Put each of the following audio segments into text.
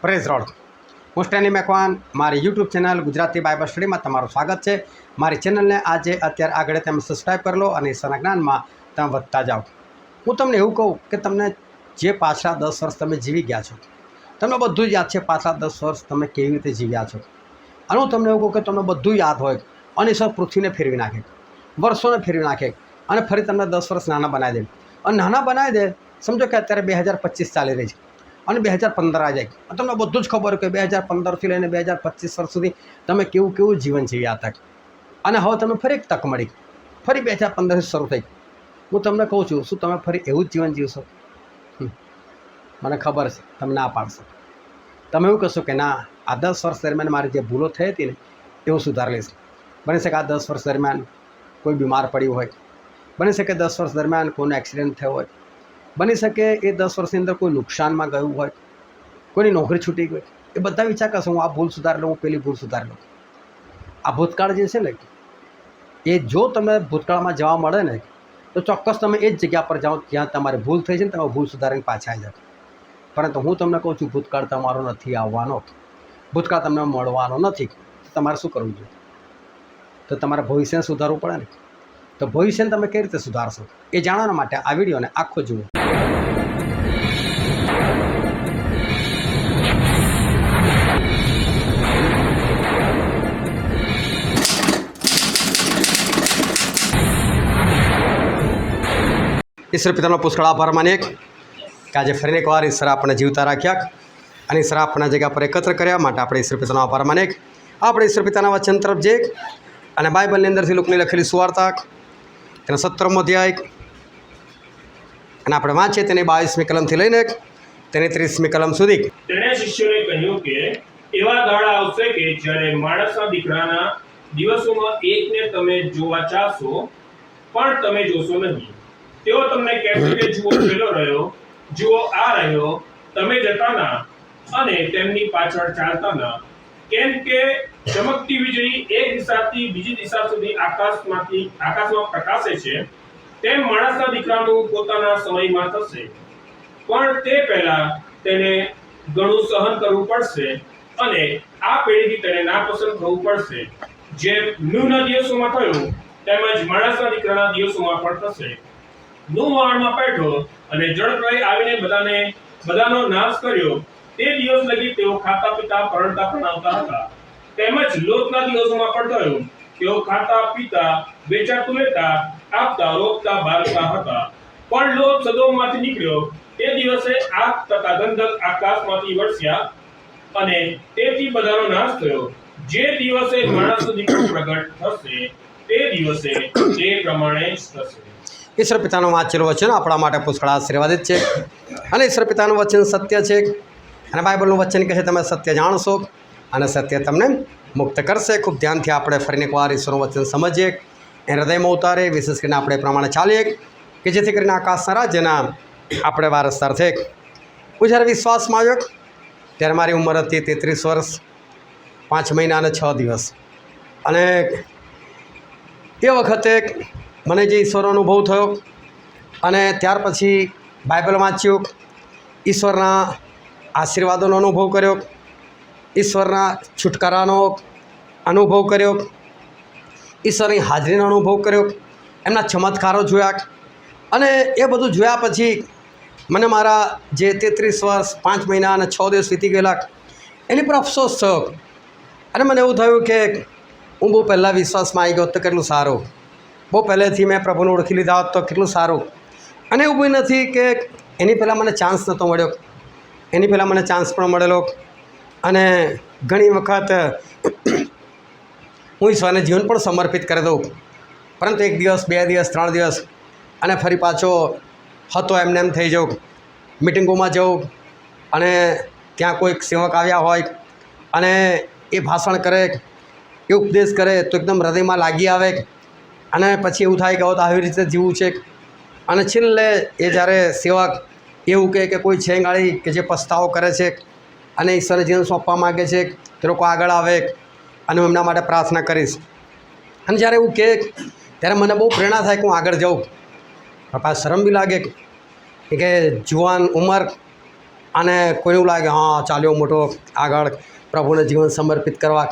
Praise road હું સ્ટેની મેકવાન મારી YouTube channel Gujarati Bible સ્ટડીમાં તમારું સ્વાગત છે। મારી ચેનલને આજે અત્યારે આગળ તમે સબસ્ક્રાઈબ કરી લો અને ઈશ્વરના જ્ઞાનમાં તમે વધતા જાઓ। હું તમને એવું કહું કે તમને જે પાછલા 10 વર્ષ તમે જીવી ગયા છો, તમને બધું જ યાદ છે પાછલા 10 વર્ષ તમે કેવી રીતે જીવ્યા છો। અને હું તમને એવું કહું કે તમને બધું યાદ હોય અને ઈશ્વર પૃથ્વીને ફેરવી નાખે, વર્ષોને ફેરવી નાખે અને ફરી તમને 10 વર્ષ નાના બનાવી દે। અને નાના બનાવી દે, સમજો કે અત્યારે 2025 ચાલી રહી છે અને 2015 આવી જાય, તમને બધું જ ખબર કે 2015થી લઈને 2025 વર્ષ સુધી તમે કેવું કેવું જીવન જીવ્યા હતા અને હવે તમને ફરી એક તક મળી, ફરી 2015થી શરૂ થઈ। હું તમને કહું છું, શું તમે ફરી એવું જ જીવન જીવશો? મને ખબર છે તમે ના પાડશો। તમે એવું કહેશો કે ના, આ 10 વર્ષ દરમિયાન મારી જે ભૂલો થઈ હતી ને એવું સુધારી લઈશ। બની શકે આ 10 વર્ષ દરમિયાન કોઈ બીમાર પડ્યું હોય, બની શકે 10 વર્ષ દરમિયાન કોઈનો એક્સિડન્ટ થયો હોય, બની શકે એ 10 વર્ષની અંદર કોઈ નુકસાનમાં ગયું હોય, કોઈની નોકરી છૂટી ગઈ, એ બધા વિચાર કરશો હું આ ભૂલ સુધારી લઉં, હું પેલી ભૂલ સુધારી લઉં। આ ભૂતકાળ જે છે ને, એ જો તમે ભૂતકાળમાં જવા મળે ને તો ચોક્કસ તમે એ જ જગ્યા પર જાઓ જ્યાં તમારી ભૂલ થઈ છે ને તમે ભૂલ સુધારીને પાછા આવી જાઓ। પરંતુ હું તમને કહું છું, ભૂતકાળ તમારો નથી આવવાનો, ભૂતકાળ તમને મળવાનો નથી। તમારે શું કરવું જોઈએ? તો તમારે ભવિષ્યને સુધારવું પડે ને। તો ભવિષ્યને તમે કઈ રીતે સુધારશો એ જાણવા માટે આ વિડીયોને આખો જુઓ। ઈશ્વર પિતાનો પુષ્કળ આભાર માનીએ કે આજે ફરીને એકવાર ઈશ્વર આપણને જીવતા રાખ્યા અને ઈશ્વર આપણા જગ્યા પર એકત્ર કર્યા માટે આપણે ઈશ્વર પિતાનો આભાર માનીએ। આપણે ઈશ્વર પિતાના વચન તરફ જઈએ અને બાઇબલની અંદરથી લુકની લખેલી સુવાર્તા તેનો 17મો અધ્યાય અને આપણે વાંચીએ તેની 22મી કલમથી લઈને તેની 30મી કલમ સુધી। તેણે શિષ્યોને કહ્યું કે એવા દાડા આવશે કે જ્યારે માણસના દીકરાના દિવસોમાં એકને તમે જોવા ચાહશો પણ તમે જોશો નહીં। તેઓ તમને કહેશે કે જુઓ પેલો રહ્યો, જુઓ આ રહ્યો, તમે જતા ના અને તેમની પાછળ ચાલતા ના। કેમ કે ચમકતી વીજળી એક દિશાથી બીજી દિશા સુધી આકાશમાં પ્રકાશે છે, તેમ માણસના દીકરાનું પોતાના સમયમાં થશે। પણ તે પહેલા તેને ઘણું સહન કરવું પડશે અને આ પેઢીથી તેને નાપસંદ થવું પડશે। જેમ નૂહના દિવસોમાં થયું તેમજ માણસના દીકરાના દિવસોમાં પણ થશે। નૂહ વાણમાં બેઠો અને જળપ્રલય આવીને બધાનો નાશ કર્યો, તે દિવસ લગી તેઓ ખાતા પીતા પરણતા પરણાવતા હતા। તેમજ લોતના દિવસોમાં પણ થયું, તેઓ ખાતા પીતા વેચાતું લેતા આપતા રોપતા બાળતા હતા। પણ લોત સદોમમાંથી નીકળ્યો તે દિવસે આગ તથા ગંધક આકાશમાંથી વરસ્યા અને તેથી બધાનો નાશ થયો। જે દિવસે માણસનો દીકરો પ્રગટ થશે તે દિવસે તે પ્રમાણે જ થશે। ઈશ્વર પિતાનું વાંચેલું વચન આપણા માટે પુષ્કળ આશીર્વાદિત છે અને ઈશ્વર પિતાનું વચન સત્ય છે અને બાઇબલનું વચન કહે છે તમે સત્ય જાણશો અને સત્ય તમને મુક્ત કરશે। ખૂબ ધ્યાનથી આપણે ફરીને એકવાર ઈશ્વરનું વચન સમજીએ, એ હૃદયમાં ઉતારે, વિશેષ કરીને આપણે એ પ્રમાણે ચાલીએ કે જેથી કરીને આકાશના રાજ્યના આપણે વારસદાર થઈએ। હું જ્યારે વિશ્વાસમાં આવ્યો ત્યારે મારી ઉંમર હતી 33 વર્ષ 5 મહિના અને 6 દિવસ અને એ વખતે મને જે ઈશ્વરનો અનુભવ થયો અને ત્યાર પછી બાઇબલ વાંચ્યું, ઈશ્વરના આશીર્વાદોનો અનુભવ કર્યો, ઈશ્વરના છુટકારાનો અનુભવ કર્યો, ઈશ્વરની હાજરીનો અનુભવ કર્યો, એમના ચમત્કારો જોયા અને એ બધું જોયા પછી મને મારા જે 33 વર્ષ 5 મહિના અને 6 દિવસ વીતી ગયેલા એની પર અફસોસ થયો અને મને એવું થયું કે હું બહુ પહેલાં વિશ્વાસમાં આવી ગયો તો કેટલું સારું, બહુ પહેલેથી મેં પ્રભુને ઓળખી લીધા હોત તો કેટલું સારું। અને એવું બી નથી કે એની પહેલાં મને ચાન્સ નહોતો મળ્યો, એની પહેલાં મને ચાન્સ પણ મળેલો અને ઘણી વખત હું ઈશ્વરને જીવન પણ સમર્પિત કરી દઉં, પરંતુ 1 દિવસ 2 દિવસ 3 દિવસ અને ફરી પાછો હતો એમને એમ થઈ જાઉં। મિટિંગોમાં જાઉં અને ત્યાં કોઈક સેવક આવ્યા હોય અને એ ભાષણ કરે, એ ઉપદેશ કરે તો એકદમ હૃદયમાં લાગી આવે અને પછી એવું થાય કે હવે તો આવી રીતે જીવવું છે અને છેલ્લે એ જ્યારે સેવક એવું કહે કે કોઈ છે ગાળી કે જે પસ્તાવો કરે છે અને ઈશ્વરને જીવન સોંપવા માગે છે તે લોકો આગળ આવે અને હું એમના માટે પ્રાર્થના કરીશ। અને જ્યારે એવું કહે ત્યારે મને બહુ પ્રેરણા થાય કે હું આગળ જાઉં, પણ પાછું શરમ બી લાગે કે જુવાન ઉંમર અને કોઈને એવું લાગે હા ચાલ્યો મોટો આગળ પ્રભુને જીવન સમર્પિત કરવા,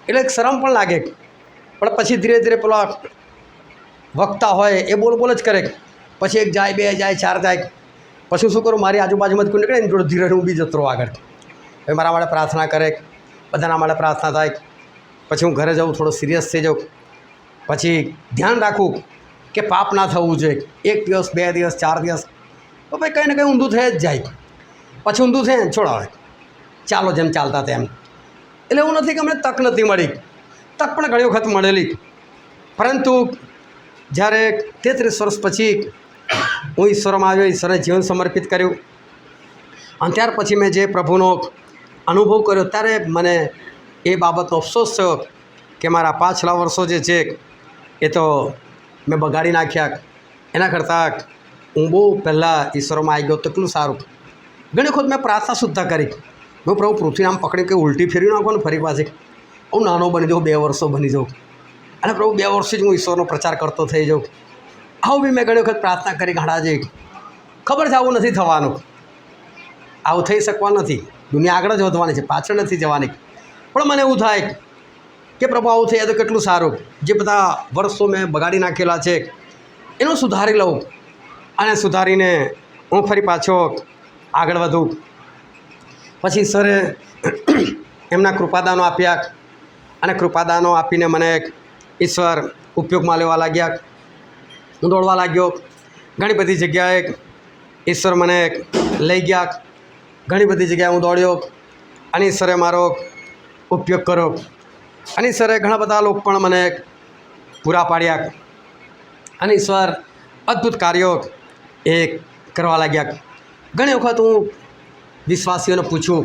એટલે એક શરમ પણ લાગે. પણ પછી ધીરે ધીરે પેલા વક્તા હોય એ બોલ જ કરે. પછી એક જાય, બે જાય, ચાર જાય. પછી શું કરું, મારી આજુબાજુમાં જ કોઈ નીકળે ને જોડે ધીરે હું બી જતો રહું આગળ. હવે મારા માટે પ્રાર્થના કરે, બધાના માટે પ્રાર્થના થાય. પછી હું ઘરે જાઉં, થોડો સિરિયસ થઈ જાઉં. પછી ધ્યાન રાખું કે પાપ ના થવું જોઈએ. 1 દિવસ, 2 દિવસ, 4 દિવસ તો ભાઈ કંઈ ને કંઈ ઊંધું થઈ જ જાય. પછી ઊંધું થાય ને છોડાવે, ચાલો જેમ ચાલતા તેમ. એટલે એવું નથી કે અમને તક નથી મળી, તક પણ ઘણી વખત મળેલી. પરંતુ જ્યારે 33 વર્ષ પછી હું ઈશ્વરમાં આવ્યો, ઈશ્વરને જીવન સમર્પિત કર્યું, અને ત્યાર પછી મેં જે પ્રભુનો અનુભવ કર્યો ત્યારે મને એ બાબતનો અફસોસ થયો કે મારા પાછલા વર્ષો જે છે એ તો મેં બગાડી નાખ્યા. એના કરતાં હું બહુ પહેલાં ઈશ્વરમાં આવી ગયો તો કેટલું સારું. ઘણી વખત મેં પ્રાર્થના સુદ્ધા કરી, હું પ્રભુ પૃથ્વીને આમ પકડી કે ઉલટી ફેરવી નાખો ને ફરી પાછી હું નાનો બની જાઉં, 2 વર્ષો બની જાઉં, અને પ્રભુ 2 વર્ષથી જ હું ઈશ્વરનો પ્રચાર કરતો થઈ જાઉં. આવું બી મેં ઘણી વખત પ્રાર્થના કરી ઘાડાજી. ખબર છે આવું નથી થવાનું, આવું થઈ શકવાનું નથી. દુનિયા આગળ જ વધવાની છે, પાછળ નથી જવાની. પણ મને એવું થાય કે પ્રભુ આવું થઈ જાય તો કેટલું સારું. જે બધા વર્ષો મેં બગાડી નાખેલા છે એનું સુધારી લઉં, અને સુધારીને હું ફરી પાછો આગળ વધું. પછી સરે એમના કૃપાદાનો આપ્યા, અને કૃપાદાનો આપીને મને ઈશ્વર ઉપયોગમાં લેવા લાગ્યા. હું દોડવા લાગ્યો, ઘણી બધી જગ્યાએ ઈશ્વર મને લઈ ગયા, ઘણી બધી જગ્યાએ હું દોડ્યો, અને ઈશ્વરે મારો ઉપયોગ કર્યો. અને ઈશ્વરે ઘણા બધા લોકો પણ મને પૂરા પાડ્યા, અને ઈશ્વર અદ્ભુત કાર્યો એ કરવા લાગ્યા. ઘણી વખત હું વિશ્વાસીઓને પૂછું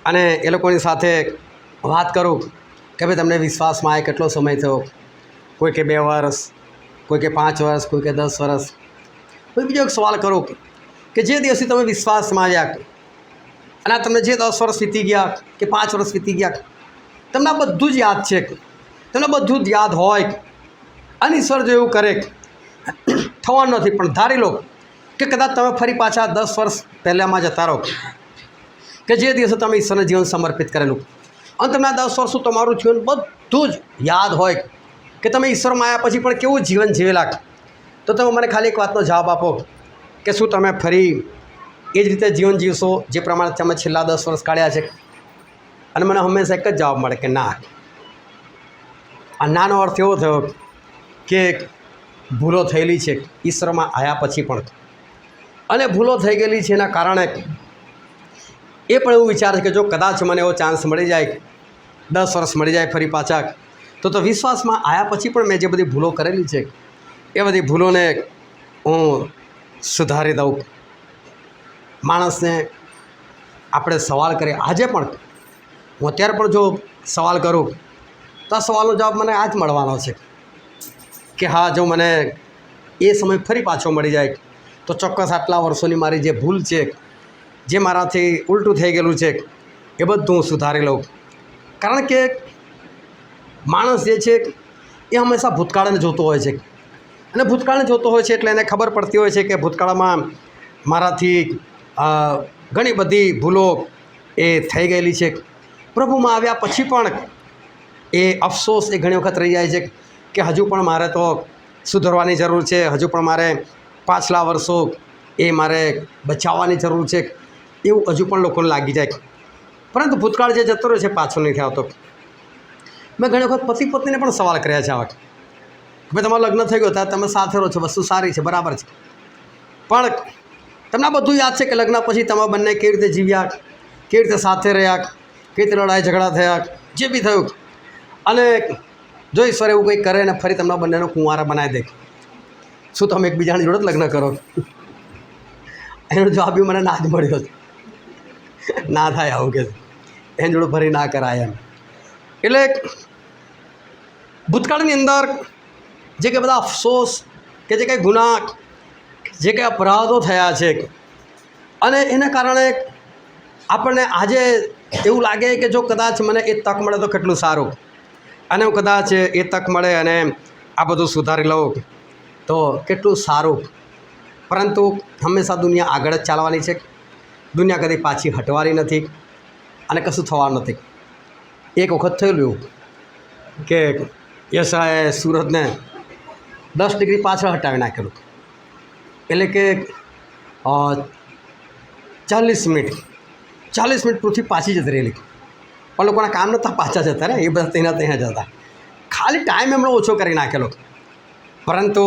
અને એ લોકોની સાથે વાત કરું કે ભાઈ તમને વિશ્વાસમાં આવે કેટલો સમય થયો. કોઈ કે 2 વર્ષ, કોઈ કે 5 વર્ષ, કોઈ કે 10 વર્ષ. કોઈ બીજો એક સવાલ કરું કે જે દિવસથી તમે વિશ્વાસમાં આવ્યા અને આ તમને જે 10 વર્ષ વીતી ગયા કે 5 વર્ષ વીતી ગયા, તમને આ બધું જ યાદ છે, તમને બધું જ યાદ હોય, અને ઈશ્વર જો એવું કરે થવાનું નથી, પણ ધારી લો કે કદાચ તમે ફરી પાછા 10 વર્ષ પહેલાંમાં જતા રહો કે જે દિવસે તમે ઈશ્વરને જીવન સમર્પિત કરેલું, અને તમને 10 વર્ષનું તમારું જીવન બધું જ યાદ હોય કે તમે ઈશ્વરમાં આવ્યા પછી પણ કેવું જીવન જીવેલા, તો તમે મને ખાલી એક વાતનો જવાબ આપો કે શું તમે ફરી એ જ રીતે જીવન જીવશો જે પ્રમાણે તમે છેલ્લા 10 વર્ષ કાઢ્યા છે? અને મને હંમેશા એક જ જવાબ મળે કે ના. આ નાનો અર્થ એવો થયો કે ભૂલો થયેલી છે ઈશ્વરમાં આવ્યા પછી પણ, અને ભૂલો થઈ ગયેલી છે એના કારણે એ પણ એવું વિચાર છે કે જો કદાચ મને એવો ચાન્સ મળી જાય, 10 વર્ષ મળી જાય ફરી પાછા, તો વિશ્વાસમાં આવ્યા પછી પણ મેં જે બધી ભૂલો કરેલી છે એ બધી ભૂલોને હું સુધારી દઉં. માણસને આપણે સવાલ કરીએ, આજે પણ હું અત્યારે પણ જો સવાલ કરું તો આ સવાલનો જવાબ મને આ જ મળવાનો છે કે હા, જો મને એ સમય ફરી પાછો મળી જાય તો ચોક્કસ આટલા વર્ષોની મારી જે ભૂલ છે, જે મારાથી ઉલટું થઈ ગયેલું છે, એ બધું હું સુધારી લઉં. કારણ કે માણસ જે છે એ હંમેશા ભૂતકાળને જોતો હોય છે, અને ભૂતકાળને જોતો હોય છે એટલે એને ખબર પડતી હોય છે કે ભૂતકાળમાં મારાથી ઘણી બધી ભૂલો એ થઈ ગયેલી છે. પ્રભુમાં આવ્યા પછી પણ એ અફસોસ એ ઘણી વખત રહી જાય છે કે હજુ પણ મારે તો સુધરવાની જરૂર છે, હજુ પણ મારે પાછલા વર્ષો એ મારે બચાવવાની જરૂર છે, એવું હજુ પણ લોકોને લાગી જાય. પરંતુ ભૂતકાળ જે જતો રહ્યો છે પાછો નથી આવતો. મેં ઘણી વખત પતિ પત્નીને પણ સવાલ કર્યા છે આવા, ભાઈ તમારું લગ્ન થઈ ગયું ત્યારે તમે સાથે રહો છો, વસ્તુ સારી છે, બરાબર છે, પણ તમને આ બધું યાદ છે કે લગ્ન પછી તમે બંને કેવી રીતે જીવ્યા, કેવી રીતે સાથે રહ્યા, કેવી રીતે લડાઈ ઝઘડા થયા, જે બી થયું, અને જો ઈશ્વર એવું કંઈક કરે ને ફરી તમને બંનેનો કુંવારા બનાવી દે, શું તમે એકબીજાની જોડે જ લગ્ન કરો? એનો જવાબ બી મને ના જ મળ્યો, ના થાય આવું કે એની જોડે ફરી ના કરાય એમ. એટલે ભૂતકાળની અંદર જે કંઈ બધા અફસોસ કે જે કંઈ ગુનાહ, જે કંઈ અપરાધો થયા છે, અને એના કારણે આપણને આજે એવું લાગે કે જો કદાચ મને એ તક મળે તો કેટલું સારું, અને હું કદાચ એ તક મળે અને આ બધું સુધારી લઉં તો કેટલું સારું. પરંતુ હંમેશા દુનિયા આગળ જ ચાલવાની છે, દુનિયા કદી પાછી હટવાની નથી અને કશું થવાનું નથી. એક વખત થયેલું એવું કે યશાએ સુરતને 10 ડિગ્રી પાછળ હટાવી નાખેલું. એટલે કે 40 મિનિટ પૃથ્વી પાછી જતી રહેલી, પણ લોકોના કામ નહોતા પાછા જતા ને, એ બધા ત્યાં જતા, ખાલી ટાઈમ એમણે ઓછો કરી નાખેલો. પરંતુ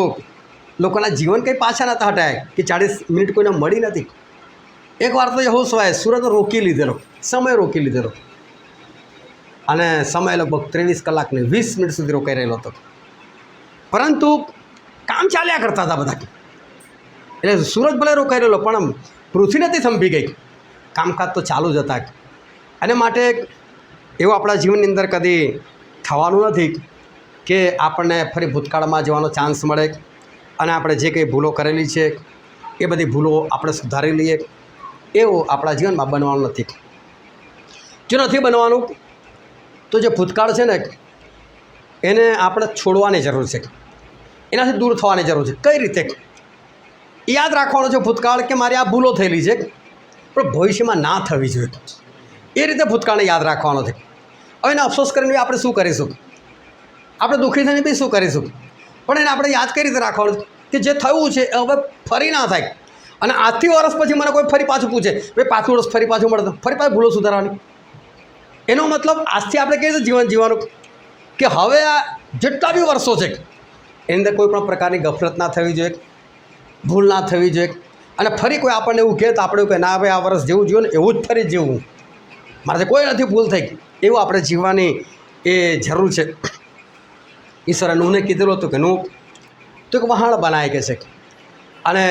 લોકોના જીવન કંઈ પાછા નહોતા હટાયા કે 40 મિનિટ કોઈને મળી નથી. એકવાર તો યહોશુઆએ સુરત રોકી લીધેલો, સમય રોકી લીધેલો, અને સમય લગભગ 23 કલાકને 20 મિનિટ સુધી રોકાઈ રહેલો હતો. પરંતુ કામ ચાલ્યા કરતા હતા બધા. એટલે સુરત ભલે રોકાઈ રહેલો પણ પૃથ્વી નથી થંભી ગઈ, કામકાજ તો ચાલુ જ હતા. અને માટે એવું આપણા જીવનની અંદર કદી થવાનું નથી કે આપણને ફરી ભૂતકાળમાં જવાનો ચાન્સ મળે અને આપણે જે કંઈ ભૂલો કરેલી છે એ બધી ભૂલો આપણે સુધારી લઈએ. એવું આપણા જીવનમાં બનવાનું નથી. જો નથી બનવાનું તો જે ભૂતકાળ છે ને એને આપણે છોડવાની જરૂર છે, એનાથી દૂર થવાની જરૂર છે. કઈ રીતે? યાદ રાખવાનું છે ભૂતકાળ કે મારી આ ભૂલો થયેલી છે પણ ભવિષ્યમાં ના થવી જોઈએ, એ રીતે ભૂતકાળને યાદ રાખવાનો છે. હવે એને અફસોસ કરીને આપણે શું કરીશું? આપણે દુઃખી થઈને બી શું કરીશું? પણ એને આપણે યાદ કઈ રીતે રાખવાનું કે જે થયું છે હવે ફરી ના થાય. અને આજથી વર્ષ પછી મને કોઈ ફરી પાછું પૂછે, ભાઈ પાછું વર્ષ ફરી પાછું મળે, ફરી પાછું ભૂલો સુધારવાની. એનો મતલબ આજથી આપણે કઈ રીતે જીવન જીવવાનું કે હવે આ જેટલા બી વર્ષો છે એની અંદર કોઈ પણ પ્રકારની ગફલત ના થવી જોઈએ, ભૂલ ના થવી જોઈએ. અને ફરી કોઈ આપણને એવું કહે તો આપણે કહે ના ભાઈ આ વર્ષ જેવું જીવો ને એવું જ ફરી જીવવું, મારાથી કોઈ નથી ભૂલ થઈ, એવું આપણે જીવવાની એ જરૂર છે. ઈશ્વરે નૂહને કીધેલું હતું કે નૂહ તું એક વહાણ બનાવી કે છે અને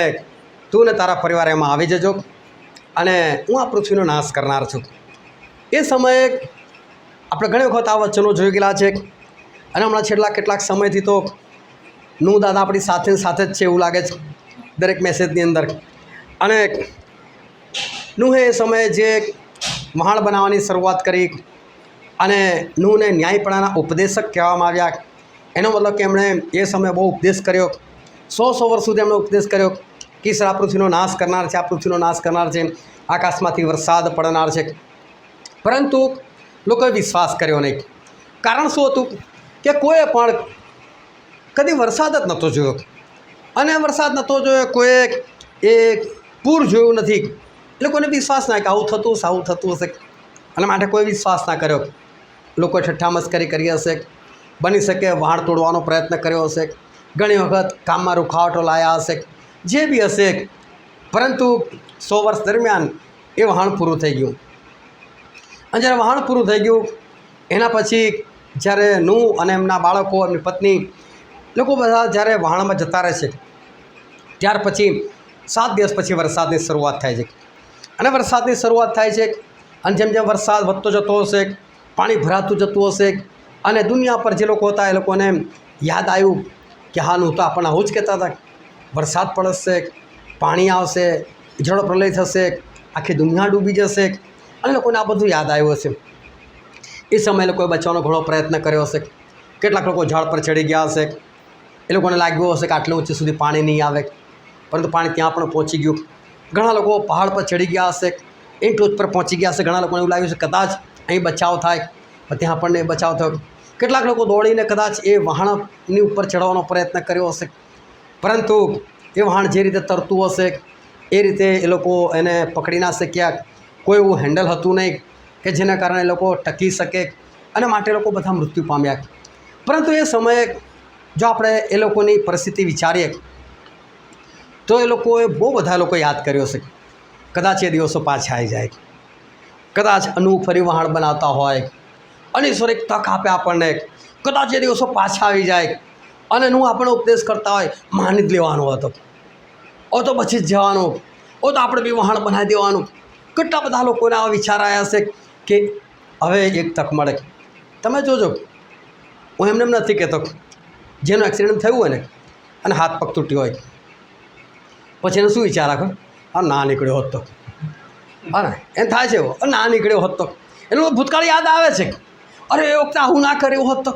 તું ને તારા પરિવાર એમાં આવી જજો અને હું આ પૃથ્વીનો નાશ કરનાર છું. એ સમયે આપણે ઘણી વખત આ વચનો જોઈ ગયેલા છે અને હમણાં છેલ્લા કેટલાક સમયથી તો નૂહ દાદા આપણી સાથે જ છે એવું લાગે છે દરેક મેસેજની અંદર. અને નૂહે એ સમયે જે વહાણ બનાવવાની શરૂઆત કરી અને નૂહને ન્યાયપણાના ઉપદેશક કહેવામાં આવ્યા. એનો મતલબ કે એમણે એ સમયે બહુ ઉપદેશ કર્યો, 100 વર્ષ સુધી એમણે ઉપદેશ કર્યો કે ઈશ્વર આ પૃથ્વીનો નાશ કરનાર છે, આ પૃથ્વીનો નાશ કરનાર છે, આકાશમાંથી વરસાદ પડનાર છે. પરંતુ લોકોએ વિશ્વાસ કર્યો નહીં. કારણ શું હતું કે કોઈએ પણ કદી વરસાદ જ નહોતો જોયો, અને વરસાદ નહોતો જોયો, કોઈએ એ પૂર જોયું નથી. એ લોકોને વિશ્વાસ ના કે આવું થતું હશે, અને માટે કોઈ વિશ્વાસ ના કર્યો. લોકોએ ઠઠ્ઠા મસ્કરી કરી હશે, બની શકે વહાણ તોડવાનો પ્રયત્ન કર્યો હશે, ઘણી વખત કામમાં રૂખાવટો લાયા હશે, જે બી હશે. પરંતુ 100 વર્ષ દરમિયાન એ વહાણ પૂરું થઈ ગયું. અને જ્યારે વહાણ પૂરું થઈ ગયું એના પછી જ્યારે નૂહ અને એમના બાળકો, એમની પત્ની, લોકો બધા જ્યારે વહાણમાં જતા રહે છે ત્યાર પછી 7 દિવસ પછી વરસાદની શરૂઆત થાય છે. અને વરસાદની શરૂઆત થાય છે અને જેમ જેમ વરસાદ વધતો જતો હશે, પાણી ભરાતું જતું હશે અને દુનિયા પર જે લોકો હતા એ લોકોને યાદ આવ્યું કે હા નૂહ તો આપણને આવું જ કહેતા હતા, વરસાદ પડશે, પાણી આવશે, જળ પ્રલય થશે, આખી દુનિયા ડૂબી જશે. અને લોકોને આ બધું યાદ આવ્યું હશે. એ સમયે લોકોએ બચવાનો ઘણો પ્રયત્ન કર્યો હશે. કેટલાક લોકો ઝાડ પર ચડી ગયા હશે, એ લોકોને લાગ્યું હશે કે આટલે ઊંચે સુધી પાણી નહીં આવે, પરંતુ પાણી ત્યાં પણ પહોંચી ગયું. ઘણા લોકો પહાડ પર ચડી ગયા હશે, એ ટોચ પર પહોંચી ગયા હશે. ઘણા લોકોને એવું લાગ્યું છે કદાચ અહીં બચાવ થાય, પણ ત્યાં આપણને બચાવ થયો. કેટલાક લોકો દોડીને કદાચ એ વહાણની ઉપર ચડવાનો પ્રયત્ન કર્યો હશે, પરંતુ એ વહાણ જે રીતે તરતું હશે એ રીતે એ લોકો એને પકડી ના શક્યા. કોઈ એવું હેન્ડલ હતું નહીં કે જેના કારણે લોકો ટકી શકે, અને માટે લોકો બધા મૃત્યુ પામ્યા. પરંતુ એ સમયે જો આપણે એ લોકોની પરિસ્થિતિ વિચારીએ તો એ લોકોએ બહુ બધા લોકો યાદ કર્યો છે. કદાચ એ દિવસો પાછા આવી જાય, કદાચ અનુ ફરી વહાણ બનાવતા હોય અને ઈશ્વર એક તક આપે આપણને, કદાચ એ દિવસો પાછા આવી જાય અને હું આપણને ઉપદેશ કરતા હોય માની જ લેવાનો હતો, ઓ તો બચી જ જવાનું, ઓ તો આપણે બી વહાણ બનાવી દેવાનું. કેટલા બધા લોકોને આવા વિચાર આવ્યા હશે કે હવે એક તક મળે. તમે જોજો, હું એમને નથી કહેતો, જેનું એક્સિડન્ટ થયું હોય ને અને હાથ પગ તૂટ્યો હોય પછી એને શું વિચાર રાખો, હા ના નીકળ્યો હોત તો, હા ને એમ થાય છે એવો, ના નીકળ્યો હોત તો એનું ભૂતકાળ યાદ આવે છે. અરે એ વખતે આવું ના કર્યું હોત તો,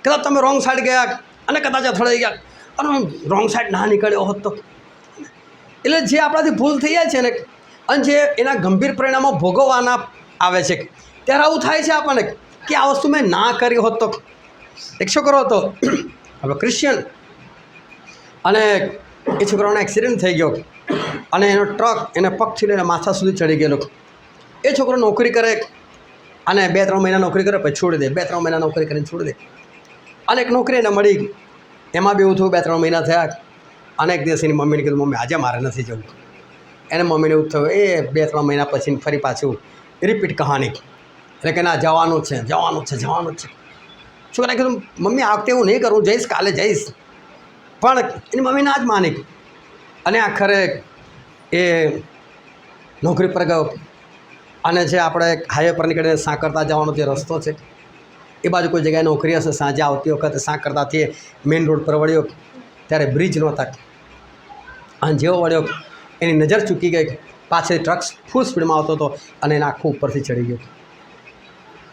કદાચ તમે રોંગ સાઈડ ગયા અને કદાચ અથડાઈ ગયા, અને રોંગ સાઈડ ના નીકળ્યો હોત તો. એટલે જે આપણાથી ભૂલ થઈ જાય છે ને અને જે એના ગંભીર પરિણામો ભોગવવાના આવે છે ત્યારે આવું થાય છે આપણને કે આ વસ્તુ મેં ના કરી હોત તો. એક છોકરો હતો હવે ક્રિશ્ચિયન, અને એ છોકરાનો એક્સિડન્ટ થઈ ગયો અને એનો ટ્રક એને પગથી લઈને માથા સુધી ચડી ગયેલો. એ છોકરો નોકરી કરે અને 2-3 મહિના નોકરી કરે પછી છોડી દે, 2-3 મહિના નોકરી કરીને છોડી દે. અને એક નોકરી એને મળી, એમાં બી એવું થયું 2-3 મહિના થયા અને એક દિવસ એની મમ્મીને કીધું મમ્મી આજે મારે નથી જવું. એને મમ્મીને એવું થયું એ 2-3 મહિના પછી ફરી પાછું રિપીટ કહાની, એટલે કે ના જવાનું જ છે, જવાનું જ છે, જવાનું જ છે. છોકરાએ કીધું મમ્મી આ વખતે હું નહીં કરું, જઈશ, કાલે જઈશ. પણ એની મમ્મી ના જ માની અને આખરે એ નોકરી પર ગયો અને જે આપણે હાઈવે પર નીકળીને સાંકરતા જવાનો જે રસ્તો છે એ બાજુ કોઈ જગ્યાએ નોકરી હશે, સાંજે આવતી વખતે સાંકરતાથી મેઇન રોડ પર વળ્યો ત્યારે બ્રિજ નહોતા અને જેવો વળ્યો એની નજર ચૂકી ગઈ, પાછળ ટ્રક ફૂલ સ્પીડમાં આવતો હતો અને એના આખું ઉપરથી ચડી ગયો.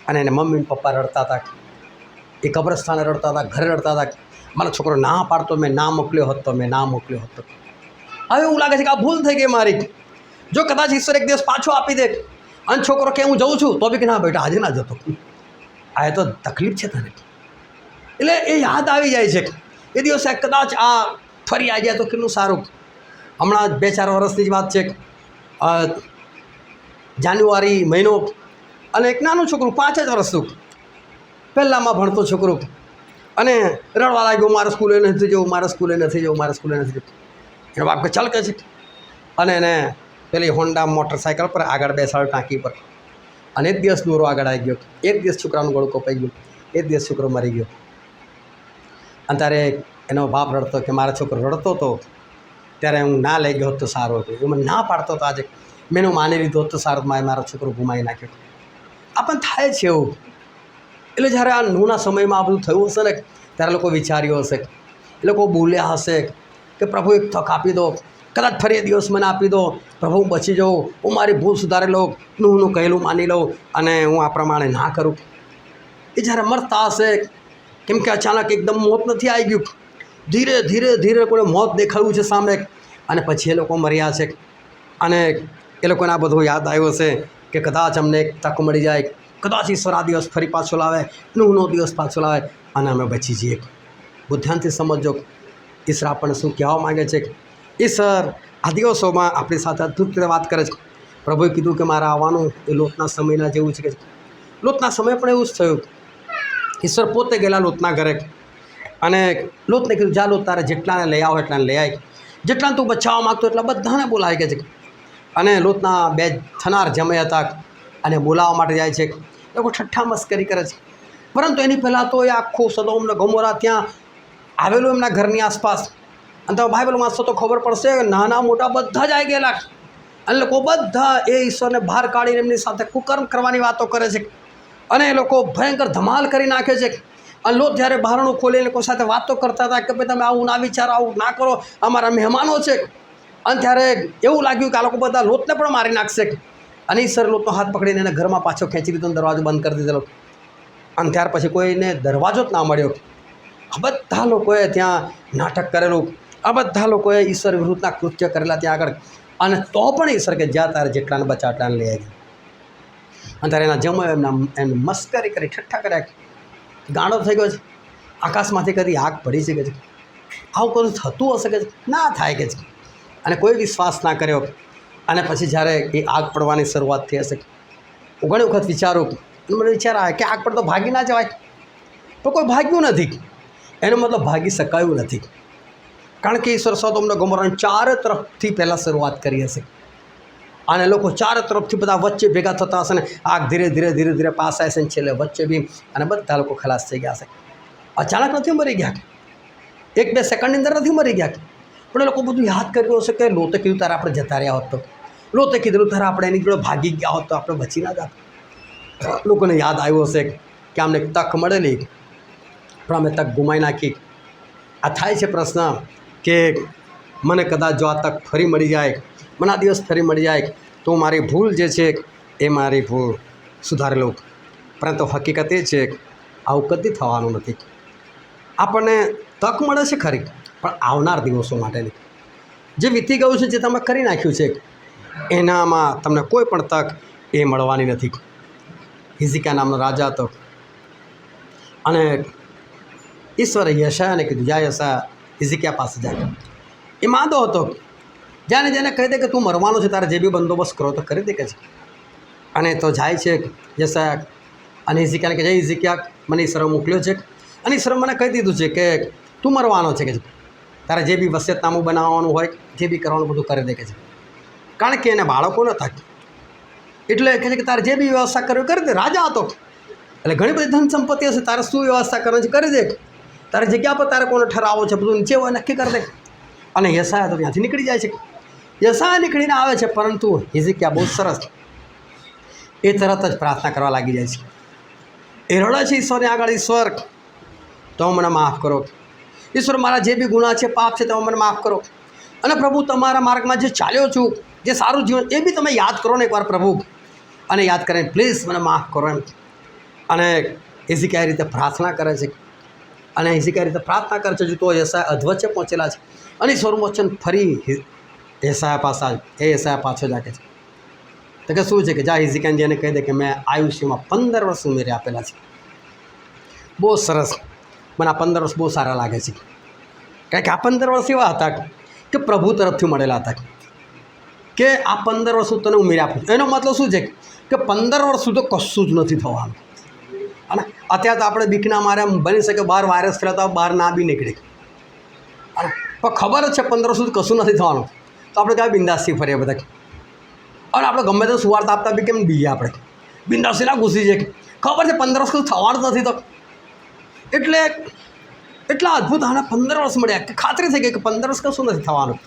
અને એને મમ્મી પપ્પા રડતા હતા, એ કબ્રસ્તાને રડતા હતા, ઘરે રડતા હતા, મારો છોકરો ના પાડતો, મેં ના મોકલ્યો હોત તો, મેં ના મોકલ્યો હોત તો. હવે એવું લાગે છે કે આ ભૂલ થઈ ગઈ મારી. જો કદાચ ઈશ્વર એક દિવસ પાછો આપી દે અને છોકરો કે હું જઉં છું તો બી કે ના બેટા આજે ના જતો, આ તો તકલીફ છે તને. એટલે એ યાદ આવી જાય છે એ દિવસે કદાચ આ ફરી આવી જાય તો કેટલું સારું. હમણાં 2-4 વર્ષની જ વાત છે, જાન્યુઆરી મહિનો અને એક નાનું છોકરું 5 જ વર્ષનું પહેલાંમાં ભણતો છોકરો અને રડવા લાગ્યો મારે સ્કૂલે નથી જવું, મારે સ્કૂલે નથી જવું, મારે સ્કૂલે નથી જવું. એનો બાપ કે ચાલ કે છે અને એને પેલી હોન્ડા મોટરસાઇકલ પર આગળ બેસાડ્યો ટાંકી પર અને એક દિવસ દોરો આગળ આવી ગયો, એક દિવસ છોકરાનું ગળું કપાઈ ગયું, એક દિવસ છોકરો મરી ગયો. અને ત્યારે એનો બાપ રડતો કે મારો છોકરો રડતો હતો ત્યારે હું ના લઈ ગયો હોત તો સારું હતું, એ મને ના પાડતો હતો, આજે મેં એનું માની લીધું હોત તો સારું, મારો છોકરો ગુમાવી નાખ્યો. આપણને થાય છે એવું. એટલે જ્યારે આ નૂના સમયમાં આ બધું થયું હશે ને ત્યારે લોકો વિચાર્યું હશે, એ લોકો બોલ્યા હશે કે પ્રભુ એક તક આપી દો, કદાચ ફરી એ દિવસ મને આપી દો, પ્રભુ હું બચી જાઉં, હું મારી ભૂલ સુધારી લઉં, હું કહેલું માની લઉં અને હું આ પ્રમાણે ના કરું. એ જ્યારે મરતા હશે, કેમ કે અચાનક એકદમ મોત નથી આવી ગયું, ધીરે ધીરે ધીરે કોઈ મોત દેખાયું છે સામે અને પછી એ લોકો મર્યા છે. અને એ લોકોને આ બધું યાદ આવ્યું હશે કે કદાચ અમને એક તક મળી જાય, કદાચ ઈશ્વર આ દિવસ ફરી પાછો લાવે, નૂહનો દિવસ પાછો લાવે અને અમે બચી જઈએ. બુદ્ધિઆંથી સમજો ઈશ્વર આપણને શું કહેવા માગે છે. ઈશ્વર આ દિવસોમાં આપણી સાથે અદ્ભુત રીતે વાત કરે છે. પ્રભુએ કીધું કે મારા આવવાનું એ લોટના સમયના જેવું છે. કે લોટના સમય પણ એવું જ થયું. ઈશ્વર પોતે ગયેલા લોટના ઘરે અને લોટને કીધું જા લોટ તારે જેટલાને લઈ આવો એટલાને લઈ આવી, જેટલાને તું બચાવવા માગતો એટલા બધાને બોલાવી કે છે. અને લોટના 2 થનાર જમાઈ હતા અને બોલાવવા માટે જાય છે. લોકો ઠઠ્ઠા મસ્કરી કરે છે, પરંતુ એની પહેલાં તો એ આખું સદોમ ને ગોમોરા ત્યાં આવેલું એમના ઘરની આસપાસ. અને તમે બાઇબલ વાંચશો તો ખબર પડશે નાના મોટા બધા જ આવી ગયેલા અને લોકો બધા એ ઈશ્વરને બહાર કાઢીને એમની સાથે કુકર્મ કરવાની વાતો કરે છે અને એ લોકો ભયંકર ધમાલ કરી નાખે છે. અને લોટ જ્યારે બહારણું ખોલીને લોકો સાથે વાતો કરતા હતા કે ભાઈ તમે આવું ના વિચારો, આવું ના કરો, અમારા મહેમાનો છે. અને ત્યારે એવું લાગ્યું કે આ લોકો બધા લોટને પણ મારી નાખશે અને ઈશ્વર લોટનો હાથ પકડીને એને ઘરમાં પાછો ખેંચી લીધો, દરવાજો બંધ કરી દીધેલો. અને ત્યાર પછી કોઈને દરવાજો જ ના મળ્યો. આ બધા લોકોએ ત્યાં નાટક કરેલું, આ બધા લોકોએ ઈશ્વર વિરુદ્ધના કૃત્ય કરેલા ત્યાં આગળ. અને તો પણ ઈશ્વર કે જ્યાં તારે જેટલાને બચા એટલાને લઈ આવી. અને ત્યારે એના જમો એમને મસ્કરી કરી, ઠઠ્ઠા કર્યા, ગાંડો થઈ ગયો છે, આકાશમાંથી કદી આગ પડી છે કે છે, આવું કશું થતું હશે કે ના થાય કે છે. અને કોઈ વિશ્વાસ ના કર્યો. અને પછી જ્યારે એ આગ પડવાની શરૂઆત થઈ હશે, હું ઘણી વખત વિચારું અને મને વિચાર આવે કે આગ પર તો ભાગી ના જવાય, પણ કોઈ ભાગ્યું નથી. એનો મતલબ ભાગી શકાયું નથી, કારણ કે ઈશ્વર સોદોમને ગોમોરાની 4 તરફથી પહેલાં શરૂઆત કરી હશે અને લોકો 4 તરફથી બધા વચ્ચે ભેગા થતા હશે ને આગ ધીરે ધીરે ધીરે ધીરે પાસ આવે છે ને છેલ્લે વચ્ચે બી અને બધા લોકો ખલાસ થઈ ગયા હશે. અચાનક નથી મરી ગયા, 1-2 સેકન્ડની અંદર નથી મરી ગયા, પણ એ લોકો બધું યાદ કર્યું હશે કે લોતે કીધું તારે આપણે જતા રહ્યા હોત તો, લોતે કીધું તારે આપણે એની જોડે ભાગી ગયા હોત તો આપણે બચી ના જાત. લોકોને યાદ આવ્યું હશે કે અમને એક તક મળેલી પણ અમે તક ગુમાવી નાખી. આ થાય છે પ્રશ્ન કે મને કદાચ જો આ તક ફરી મળી જાય, મને આ દિવસ ફરી મળી જાય તો મારી ભૂલ જે છે એ મારી ભૂલ સુધારી લઉં. પરંતુ હકીકત એ છે આવું કદી થવાનું નથી. આપણને તક મળે છે ખરી, પણ આવનાર દિવસો માટેની. જે વીતી ગયું છે, જે તમે કરી નાખ્યું છે, એનામાં તમને કોઈ પણ તક એ મળવાની નથી. હિઝકિયા નામનો રાજા હતો અને ઈશ્વરે યશાયાને કીધું, જા યશાયા હિઝકિયા પાસે જાય. એ માંદો હતો, જ્યાં જેને કહી દે કે તું મરવાનો છે, તારે જે બી બંદોબસ્ત કરો તો કરી દે કે છે. અને તો જાય છે યશાયા અને હિઝકિયાને કહે, જય હિઝકિયા, મને ઈશ્વરે મોકલ્યો છે અને ઈશ્વરે મને કહી દીધું છે કે તું મરવાનો છે કે તારે જે બી વસિયતનામું બનાવવાનું હોય, જે બી કરવાનું બધું કરી દે કે છે. કારણ કે એને બાળકો નહોતા, એટલે કહે છે કે તારે જે બી વ્યવસ્થા કરવી કરી દે. રાજા હતો એટલે ઘણી બધી ધન સંપત્તિ હશે, તારે શું વ્યવસ્થા કરવાની છે કરી દે. તારે જગ્યા પર તારે કોને ઠરાવો છે બધું નીચે હોય નક્કી કરી દે. અને યશાયા તો ત્યાંથી નીકળી જાય છે. યશાયા નીકળીને આવે છે, પરંતુ હિઝકિયા બહુ સરસ, એ તરત જ પ્રાર્થના કરવા લાગી જાય છે. એ રડે છે ઈશ્વરને આગળ, ઈશ્વર તો મને માફ કરો, ઈશ્વર મારા જે બી ગુનાહ છે, પાપ છે, તમે મને માફ કરો. અને પ્રભુ તમારા માર્ગમાં જે ચાલ્યો છું, જે સારું જીવન, એ બી તમે યાદ કરો ને એકવાર પ્રભુ, અને યાદ કરીને પ્લીઝ મને માફ કરો એમ. અને હિઝકિયા રીતે પ્રાર્થના કરે છે અને હિઝકિયા રીતે પ્રાર્થના કરે છે તો યશાયા અધવચ્ચે પહોંચેલા છે અને ઈશ્વરનું વચન ફરી યશાયા પાસે આવે. એ યશાયા પાછો જાગે છે તો કે શું છે કે જા હિઝકિયાને જેને કહી દે કે મેં આયુષ્યમાં 15 વર્ષ ઉમેરી આપેલા છે. બહુ સરસ, મને આ 15 વર્ષ બહુ સારા લાગે છે. કારણ કે આ 15 વર્ષ એવા હતા કે પ્રભુ તરફથી મળેલા હતા કે આ 15 વર્ષ હું તને ઉમેરી આપું છું. એનો મતલબ શું છે કે 15 વર્ષ સુધી કશું જ નથી થવાનું. અને અત્યારે તો આપણે બીકના મારે બની શકે બહાર વાયરસ ફેલાતા બહાર ના બી નીકળે, પણ ખબર જ છે 15 વર્ષ સુધી કશું નથી થવાનું, તો આપણે ક્યાં બિંદાસથી ફરીએ બધા. અને આપણે ગમે તે સુવાર્તા આપતા બી કેમ બીએ, આપણે બિંદાસી ના ઘૂસી છે, ખબર છે 15 વર્ષ કશું થવાનું નથી. તો એટલે એટલા અદ્ભુત આના 15 વર્ષ મળ્યા કે ખાતરી થઈ ગઈ કે 15 વર્ષ કશું નથી થવાનું.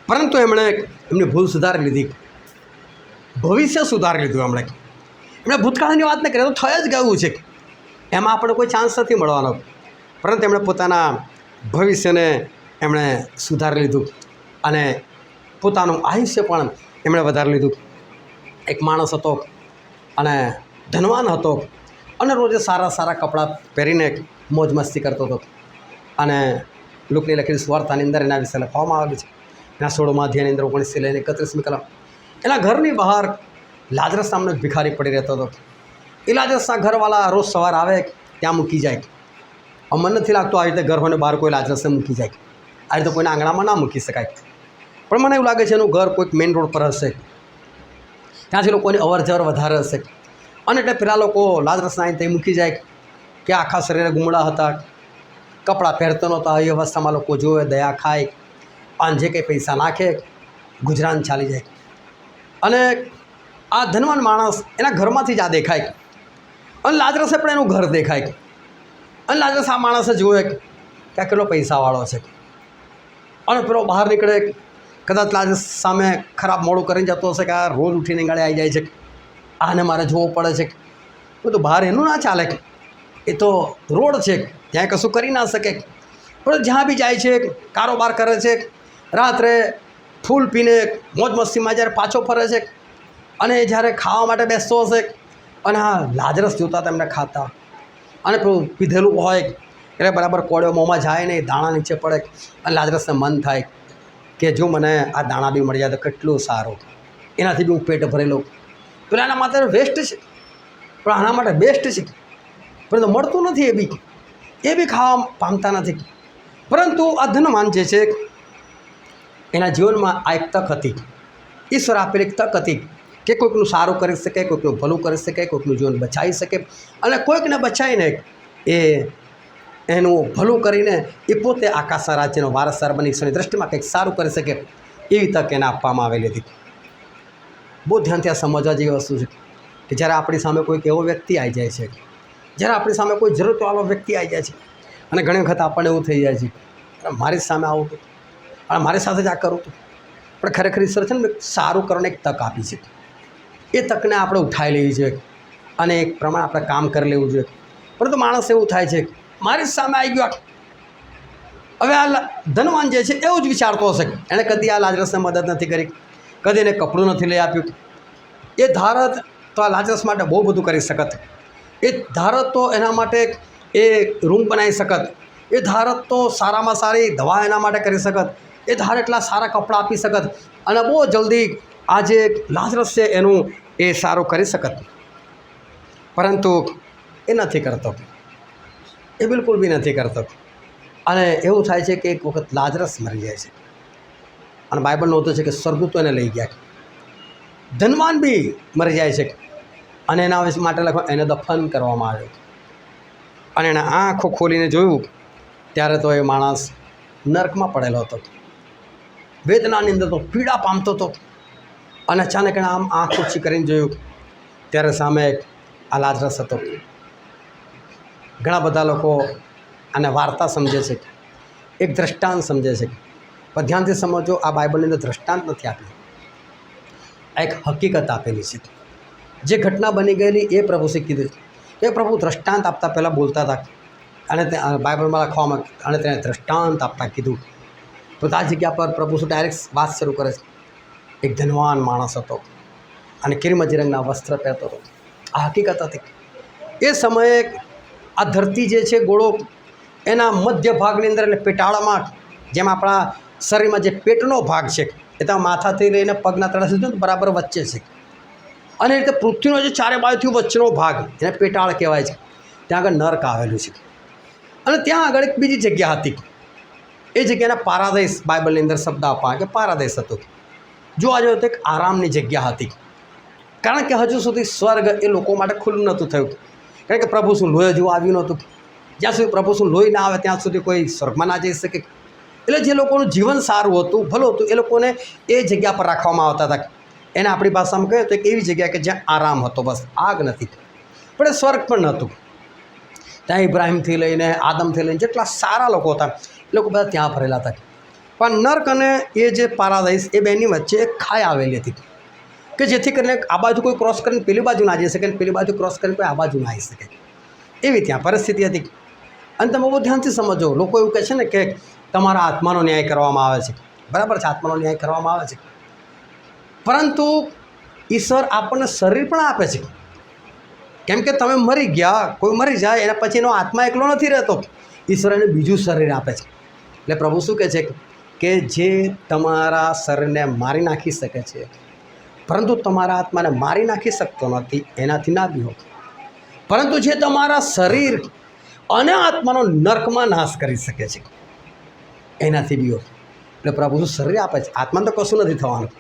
પરંતુ એમણે એમની ભૂલ સુધારી લીધી, ભવિષ્ય સુધારી લીધું. એમણે ભૂતકાળની વાત ન કરી તો થઈ જ ગયું છે, એમાં આપણે કોઈ ચાન્સ નથી મળવાનો. પરંતુ એમણે પોતાના ભવિષ્યને એમણે સુધારી લીધું અને પોતાનું આયુષ્ય પણ એમણે વધારી લીધું. એક માણસ હતો અને ધનવાન હતો અને રોજે સારા સારા કપડાં પહેરીને મોજ મસ્તી કરતો હતો. અને લુકની લખેલી સુવાર્તાની અંદર એના વિશે લખવામાં આવેલું છે. એના 16મા અધ્યાયની અંદર 19 લઈને 31મી કલમ. એના ઘરની બહાર લાજરસ નામનો એક ભિખારી પડી રહેતો હતો. એ લાજરસના ઘરવાળા રોજ સવાર આવે ત્યાં મૂકી જાય. મને નથી લાગતું આવી રીતે ઘર હોય ને બહાર કોઈ લાજરસને મૂકી જાય, આ રીતે કોઈના આંગણામાં ના મૂકી શકાય. પણ મને એવું લાગે છે એનું ઘર કોઈક મેઇન રોડ પર હશે, ત્યાંથી લોકોની અવર જવર વધારે હશે. અને એટલે પેલા લોકો લાજરસના અહીં ત્યાં મૂકી જાય કે આખા શરીરે ગુમડા હતા, કપડાં પહેરતો નહોતા. એ અવસ્થામાં લોકો જોવે, દયા ખાય, અને જે કંઈ પૈસા નાખે ગુજરાન ચાલી જાય. અને આ ધનવાન માણસ એના ઘરમાંથી જ આ દેખાય અને લાજરસે પણ એનું ઘર દેખાય. અને લાજરસ આ માણસે જોવે કે આ કેટલો પૈસાવાળો છે. અને પેલો બહાર નીકળે, કદાચ લાજરસ સામે ખરાબ મોડું કરીને જતો હશે કે આ રોજ ઉઠીને ગાળે આવી જાય છે, આને મારે જોવું પડે છે. બધું બહાર એનું ના ચાલે, એ તો રોડ છે, ત્યાં કશું કરી ના શકે. પણ જ્યાં બી જાય છે, કારોબાર કરે છે, રાત્રે ફૂલ પીને મોજ મસ્તીમાં જ્યારે પાછો ફરે છે અને જ્યારે ખાવા માટે બેસતો હશે અને આ લાજરસ જોતા તેમને ખાતા અને પેલું પીધેલું હોય એટલે બરાબર કોળિયો મોંમાં જાય ને દાણા નીચે પડે અને લાજરસને મન થાય કે જો મને આ દાણા બી મળી જાય તો કેટલું સારું, એનાથી બી હું પેટ ભરી લઉં. પેલા આના માટે વેસ્ટ છે પણ આના માટે બેસ્ટ છે, પરંતુ મળતું નથી. એ બી ખાવા પામતા નથી. પરંતુ આ ધનવાન જે છે એના જીવનમાં આ એક તક હતી, ઈશ્વર આપેલી એક તક હતી કે કોઈકનું સારું કરી શકે, કોઈકનું ભલું કરી શકે, કોઈકનું જીવન બચાવી શકે. અને કોઈકને બચાવીને એ એનું ભલું કરીને એ પોતે આકાશના રાજ્યનો વારસદાર બની ઈશ્વરની દૃષ્ટિમાં કંઈક સારું કરી શકે, એવી તક એને આપવામાં આવેલી હતી. બહુ ધ્યાનથી આ સમજવા જેવી વસ્તુ છે કે જ્યારે આપણી સામે કોઈક એવો વ્યક્તિ આવી જાય છે, જ્યારે આપણી સામે કોઈ જરૂરતવાળો વ્યક્તિ આવી જાય છે અને ઘણી વખત આપણને એવું થઈ જાય છે મારી સામે આવું હતું અને મારી સાથે જ આ કરું હતું. પણ ખરેખર ઈશ્વર છે ને સારું કરવાની એક તક આપી છે. એ તકને આપણે ઉઠાવી લેવી જોઈએ અને એક પ્રમાણે આપણે કામ કરી લેવું જોઈએ. પરંતુ માણસ એવું થાય છે મારી સામે આવી ગયો, હવે આ ધનવાન જે છે એવું જ વિચારતો હશે. એણે કદી આ લાજરસને મદદ નથી કરી, કદી એને કપડું નથી લઈ આપ્યું. એ ધારત તો આ લાજરસ માટે બહુ બધું કરી શકત. એ ધારત તો એના માટે એ રૂમ બનાવી શકત. એ ધારત તો સારામાં સારી દવા એના માટે કરી શકત. એ ધાર એટલા સારા કપડાં આપી શકત અને બહુ જલ્દી આ જે લાજરસ છે એનું એ સારું કરી શકત, પરંતુ એ નથી કરતો, એ બિલકુલ બી નથી કરતો. અને એવું થાય છે કે એક વખત લાજરસ મરી જાય છે અને બાઇબલ નોંધે છે કે સ્વર્ગદૂતો એને લઈ ગયા. ધનવાન બી મરી જાય છે અને એના વિશે માટે લખવા એને દફન કરવામાં આવ્યો. અને એણે આંખો ખોલીને જોયું ત્યારે તો એ માણસ નર્કમાં પડેલો હતો, વેદનાની અંદર તો પીડા પામતો હતો. અને અચાનક એણે આમ આંખ ઊંચી કરીને જોયું ત્યારે સામે આ લાજરસ હતો. ઘણા બધા લોકો આને વાર્તા સમજે છે, એક દ્રષ્ટાંત સમજે છે, પણ ધ્યાનથી સમજો આ બાઇબલની અંદર દ્રષ્ટાંત નથી આપેલી, આ એક હકીકત આપેલી છે. જે ઘટના બની ગયેલી એ પ્રભુ કીધું, એ પ્રભુ દ્રષ્ટાંત આપતા પહેલાં બોલતા હતા અને તે બાઇબલમાં લખવામાં અને તેને દ્રષ્ટાંત આપતા કીધું. તો આ જગ્યા પર પ્રભુ શું ડાયરેક્ટ વાત શરૂ કરે છે. એક ધનવાન માણસ હતો અને કિરમજી રંગના વસ્ત્ર પહેરતો હતો. આ હકીકત હતી. એ સમયે આ ધરતી જે છે ગોળો એના મધ્ય ભાગની અંદર એટલે પેટાળામાં, જેમ આપણા શરીરમાં જે પેટનો ભાગ છે એ તો માથાથી લઈને પગના તળા સુધી બરાબર વચ્ચે છે. અને એ રીતે પૃથ્વીનો જે ચારે બાજુથી વચ્ચેનો ભાગ એને પેટાળ કહેવાય છે. ત્યાં આગળ નર્ક આવેલું છે. અને ત્યાં આગળ એક બીજી જગ્યા હતી. એ જગ્યાને પારાદૈસ બાઇબલની અંદર શબ્દ આપવા કે પારાદૈસ હતો. જોવા જોઈએ તો એક આરામની જગ્યા હતી, કારણ કે હજુ સુધી સ્વર્ગ એ લોકો માટે ખુલ્લું નહોતું થયું. કારણ કે પ્રભુ શું લોહી હજુ આવ્યું નહોતું. જ્યાં સુધી પ્રભુ શું લોહી ના આવે ત્યાં સુધી કોઈ સ્વર્ગમાં ના જઈ શકે. એટલે જે લોકોનું જીવન સારું હતું, ભલું હતું, એ લોકોને એ જગ્યા પર રાખવામાં આવતા હતા. એને આપણી ભાષામાં કહીએ તો એક એવી જગ્યા કે જ્યાં આરામ હતો, બસ આગ નથી, પણ એ સ્વર્ગ પણ નહોતું. ત્યાં ઇબ્રાહિમથી લઈને આદમથી લઈને જેટલા સારા લોકો હતા એ લોકો બધા ત્યાં ભરેલા હતા. પણ નર્ક અને એ જે પારાદૈસ એ બેની વચ્ચે એક ખાઈ આવેલી હતી કે જેથી કરીને આ બાજુ કોઈ ક્રોસ કરીને પેલી બાજુ ના જઈ શકે અને પેલી બાજુ ક્રોસ કરીને કોઈ આ બાજુ ના આવી શકે. એવી ત્યાં પરિસ્થિતિ હતી. અને તમે બહુ ધ્યાનથી સમજો, લોકો એવું કહે છે ને કે તમારા આત્માનો ન્યાય કરવામાં આવે છે. બરાબર છે, આત્માનો ન્યાય કરવામાં આવે છે, પરંતુ ઈશ્વર આપણને શરીર પણ આપે છે. કેમ કે તમે મરી ગયા, કોઈ મરી જાય એના પછી એનો આત્મા એકલો નથી રહેતો, ઈશ્વર એને બીજું શરીર આપે છે. એટલે પ્રભુ શું કહે છે કે જે તમારા શરીરને મારી નાખી શકે છે, પરંતુ તમારા આત્માને મારી નાખી શકતો નથી, એનાથી ના બી હો. પરંતુ જે તમારા શરીર અને આત્માનો નર્કમાં નાશ કરી શકે છે, એનાથી બી હો. એટલે પ્રભુ શું શરીર આપે છે, આત્માને તો કશું નથી થવાનું.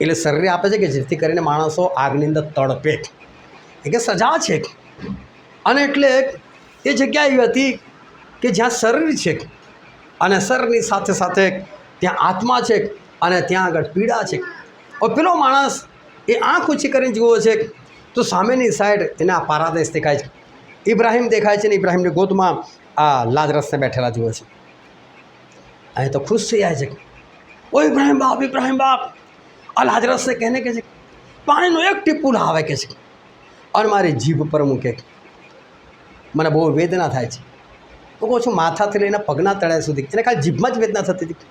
એટલે શરીર આપે છે કે જેથી કરીને માણસો આગની અંદર તડપે, એ કે સજા છે. અને એટલે એ જગ્યા એવી હતી કે જ્યાં શરીર છે અને શરીરની સાથે સાથે ત્યાં આત્મા છે અને ત્યાં આગળ પીડા છે. હવે પેલો માણસ એ આંખ ઊંચી કરીને જુઓ છે તો સામેની સાઈડ એને આ પારાદેશ દેખાય છે, ઇબ્રાહિમ દેખાય છે, ને ઇબ્રાહિમની ગોદમાં આ લાજરસને બેઠેલા જુએ છે. અહીં તો ખુશ થઈ જાય છે, ઓ ઇબ્રાહિમ બાપ, ઇબ્રાહિમ બાપ. આ લાજરસને કહેને કે છે પાણીનું એક ટીપું લાવે કે છે અને મારી જીભ પર મૂકે. મને બહુ વેદના થાય છે. હું કહું છું માથાથી લઈને પગના તળિયા સુધી એને ખાલી જીભમાં જ વેદના થતી હતી.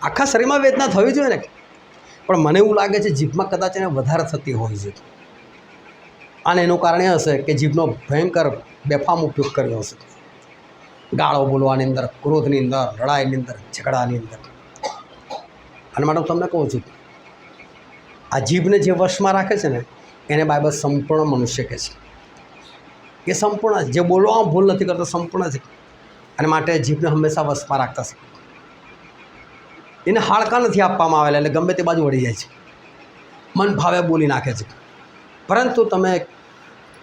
આખા શરીરમાં વેદના થવી જોઈએ ને, પણ મને એવું લાગે છે જીભમાં કદાચ એને વધારે થતી હોય છે. અને એનું કારણ એ હશે કે જીભનો ભયંકર બેફામ ઉપયોગ કર્યો હશે, ગાળો બોલવાની અંદર, ક્રોધની અંદર, લડાઈની અંદર, ઝઘડાની અંદર. અને માટે હું તમને કહું છું, આ જીભને જે વશમાં રાખે છે ને એને બાઇબલ સંપૂર્ણ મનુષ્ય કહે છે. એ સંપૂર્ણ, જે બોલવામાં ભૂલ નથી કરતો સંપૂર્ણ છે. અને માટે જીભને હંમેશા વશમાં રાખતા છે. એને હાડકાં નથી આપવામાં આવેલા એટલે ગમે તે બાજુ વળી જાય છે, મન ભાવે બોલી નાખે છે. પરંતુ તમે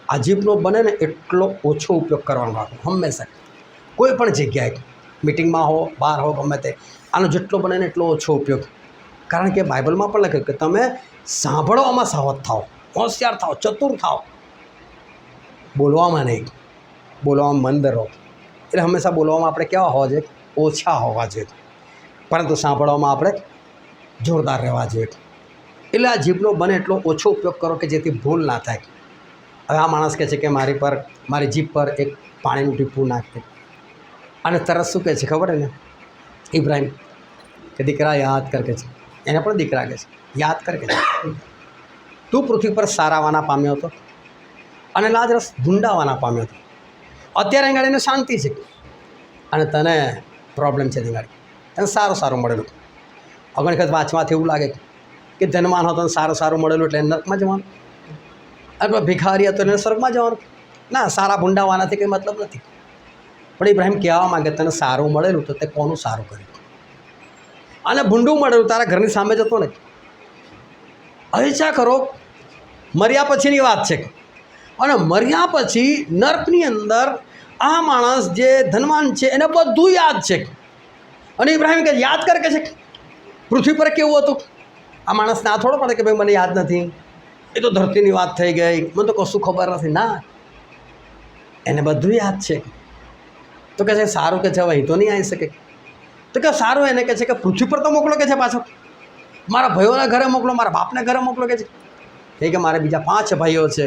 આ જીભનો બને ને એટલો ઓછો ઉપયોગ કરવાનો રાખો હંમેશા, કોઈ પણ જગ્યાએ, મિટિંગમાં હો, બહાર હો, ગમે તે. આનો જેટલો બને ને એટલો ઓછો ઉપયોગ. કારણ કે બાઇબલમાં પણ લખ્યું કે તમે સાંભળવામાં સાવધ થાઓ, હોશિયાર થાઓ, ચતુર થાઓ, બોલવામાં નહીં. બોલવામાં મંદ રહો. એટલે હંમેશા બોલવામાં આપણે કેવા હોવા જોઈએ? ઓછા હોવા જોઈએ, પરંતુ સાંભળવામાં આપણે જોરદાર રહેવા જોઈએ. એટલે આ જીભનો બને એટલો ઓછો ઉપયોગ કરો કે જેથી ભૂલ ના થાય. હવે આ માણસ કહે છે કે મારી જીભ પર એક પાણીનું ટીપું નાખે. અને તરત શું કહે છે ખબર ને ઇબ્રાહિમ કે દીકરા યાદ કર કે છે, એને પણ દીકરા કહે છે, યાદ કર કે છે તું પૃથ્વી પર સારાવાના પામ્યો હતો અને લાજરસ ભૂંડાવાના પામ્યો હતો. અત્યારે અંગાડીને શાંતિ છે અને તને પ્રોબ્લેમ છે. દીવાળી તને સારું મળેલું, અગણ વખત વાંચવાથી એવું લાગે કે ધનવાન હતો ને સારું મળેલું એટલે નરકમાં જવાનું, અથવા ભિખારી હતો એને સ્વર્ગમાં જવાનું. ના, સારા ભૂંડાવાનાથી કંઈ મતલબ નથી. પણ ઇબ્રાહિમ કહેવા માંગે તને સારું મળેલું તો તે કોનું સારું કર્યું, અને ભૂંડું મળેલું તારા ઘરની સામે જતો ને. હવે ચા કરો, મર્યા પછીની વાત છે. અને મર્યા પછી નર્કની અંદર આ માણસ જે ધનવાન છે એને બધું યાદ છે. અને ઇબ્રાહિમ કે યાદ કર કે છે પૃથ્વી પર કેવું હતું. આ માણસને આ થોડો પડે કે ભાઈ મને યાદ નથી, એ તો ધરતીની વાત થઈ ગઈ, મને તો કશું ખબર નથી. ના, એને બધું યાદ છે. તો કહે છે સારું કે છે હવે અહીં તો નહીં આવી શકે. તો કે સારું એને કહે છે કે પૃથ્વી પર તો મોકલો કે છે પાછો, મારા ભાઈઓના ઘરે મોકલો, મારા બાપના ઘરે મોકલો કે છે. કે મારે બીજા 5 ભાઈઓ છે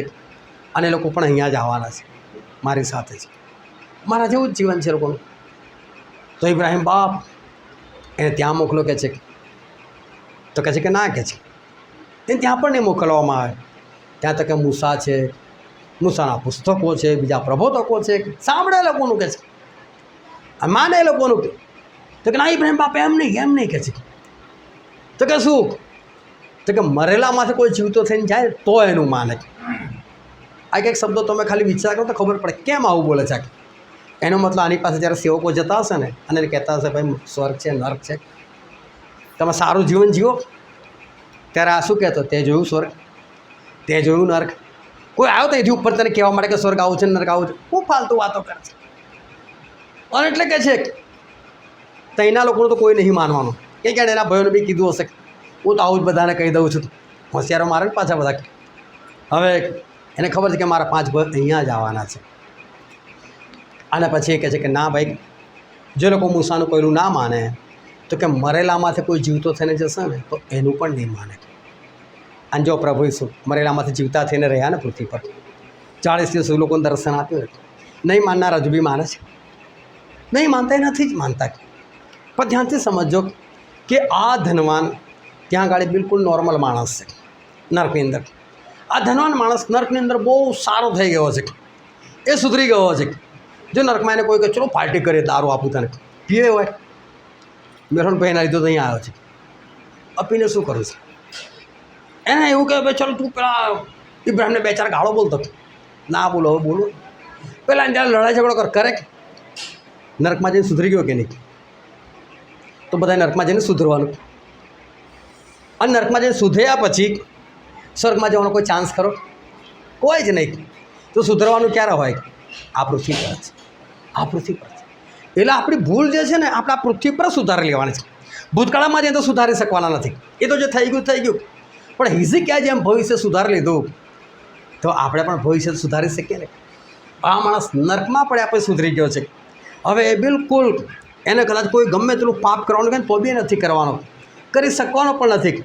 અને એ લોકો પણ અહીંયા જ આવવાના છે, મારી સાથે છે, મારા જેવું જ જીવન છે લોકોનું. તો ઇબ્રાહિમ બાપ એને ત્યાં મોકલો કે છે. તો કહે છે કે ના, કે છે એને ત્યાં પણ નહીં મોકલવામાં આવે. ત્યાં તો કે મૂસા છે, મૂસાના પુસ્તકો છે, બીજા પ્રબોધકો છે, સાંભળે એ લોકોનું કે છે, માને એ લોકોનું. તો કે ના ઇબ્રાહિમ બાપ એમ નહીં કે છે. તો કે શું? તો કે મરેલામાંથી કોઈ જીવતો થઈને જાય તો એનું માને. આ કંઈક શબ્દો તમે ખાલી વિચાર કરો તો ખબર પડે કેમ આવું બોલે છે. એનો મતલબ આની પાસે જ્યારે સેવકો જતા હશે ને અને એને કહેતા હશે ભાઈ સ્વર્ગ છે, નર્ક છે, તમે સારું જીવન જીવો, ત્યારે આ શું કહેતો, તે જોયું સ્વર્ગ, તે જોયું નર્ક. કોઈ આવ્યો તો એથી ઉપર તને કહેવા માટે કે સ્વર્ગ આવું છે, નર્ક આવું છે, ખૂબ ફાલતુ વાતો કરે છે. અને એટલે કે છે તઈના લોકોનું તો કોઈ નહીં માનવાનું. કે એના ભાઈઓને બી કીધું હશે હું તો આવું જ બધાને કહી દઉં છું, હોશિયારો મારે ને પાછા બધા. હવે એને ખબર છે કે મારા 5 ભાઈ અહીંયા જ આવવાના છે. અને પછી એ કહે છે કે ના ભાઈ, જે લોકો મૂસાનું કોઈનું ના માને તો કે મરેલામાંથી કોઈ જીવતો થઈને જશે ને તો એનું પણ નહીં માને. અને જો પ્રભુ ઈસુ મરેલામાંથી જીવતા થઈને રહ્યા ને પૃથ્વી પર 40 દિવસ લોકોને દર્શન આપ્યું, નહીં માનનાર હજુ બી માને છે, નહીં માનતા એ નથી જ માનતા. પણ ધ્યાનથી સમજો કે આ ધનવાન ત્યાં આગળ બિલકુલ નોર્મલ માણસ છે નર્કની અંદર. આ ધનવાન માણસ નર્કની અંદર બહુ સારો થઈ ગયો છે, એ સુધરી ગયો છે. જો નર્કમાં એને કોઈ કહે ચલો પાર્ટી કરીએ, દારૂ આપું તને, પીવે હોય, મેરોનભાઈ એના લીધો તો અહીંયા આવ્યો છે, અપીને શું કરું છે. એને એવું કહે ભાઈ ચલો તું પેલા ઇબ્રાહિમને 2-4 ગાળો બોલતો. ના બોલો, હવે બોલો. પેલા જ્યારે લડાઈ ઝઘડો કરે નર્કમાં જઈને સુધરી ગયો કે નહીં, તો બધા નર્કમાં જઈને સુધરવાનું. અને નર્કમાં જઈને સુધર્યા પછી સ્વર્ગમાં જવાનો કોઈ ચાન્સ ખરો? કોઈ જ નહીં. તો સુધરવાનું ક્યારે હોય? આ પૃથ્વી પર જ, આ પૃથ્વી પર જ. એટલે આપણી ભૂલ જે છે ને આપણે આ પૃથ્વી પર સુધારી લેવાની છે. ભૂતકાળમાં જઈને તો સુધારી શકવાના નથી, એ તો જે થઈ ગયું થઈ ગયું. પણ હિઝકિયાએ જેમ ભવિષ્ય સુધારી લીધું તો આપણે પણ ભવિષ્ય સુધારી શકીએ ને. આ માણસ નર્કમાં પડ્યા પછી સુધરી ગયો છે. હવે એ બિલકુલ એને કદાચ કોઈ ગમે તેટલું પાપ કરવાનું કહે તો બી નથી કરવાનો, કરી શકવાનો પણ નથી.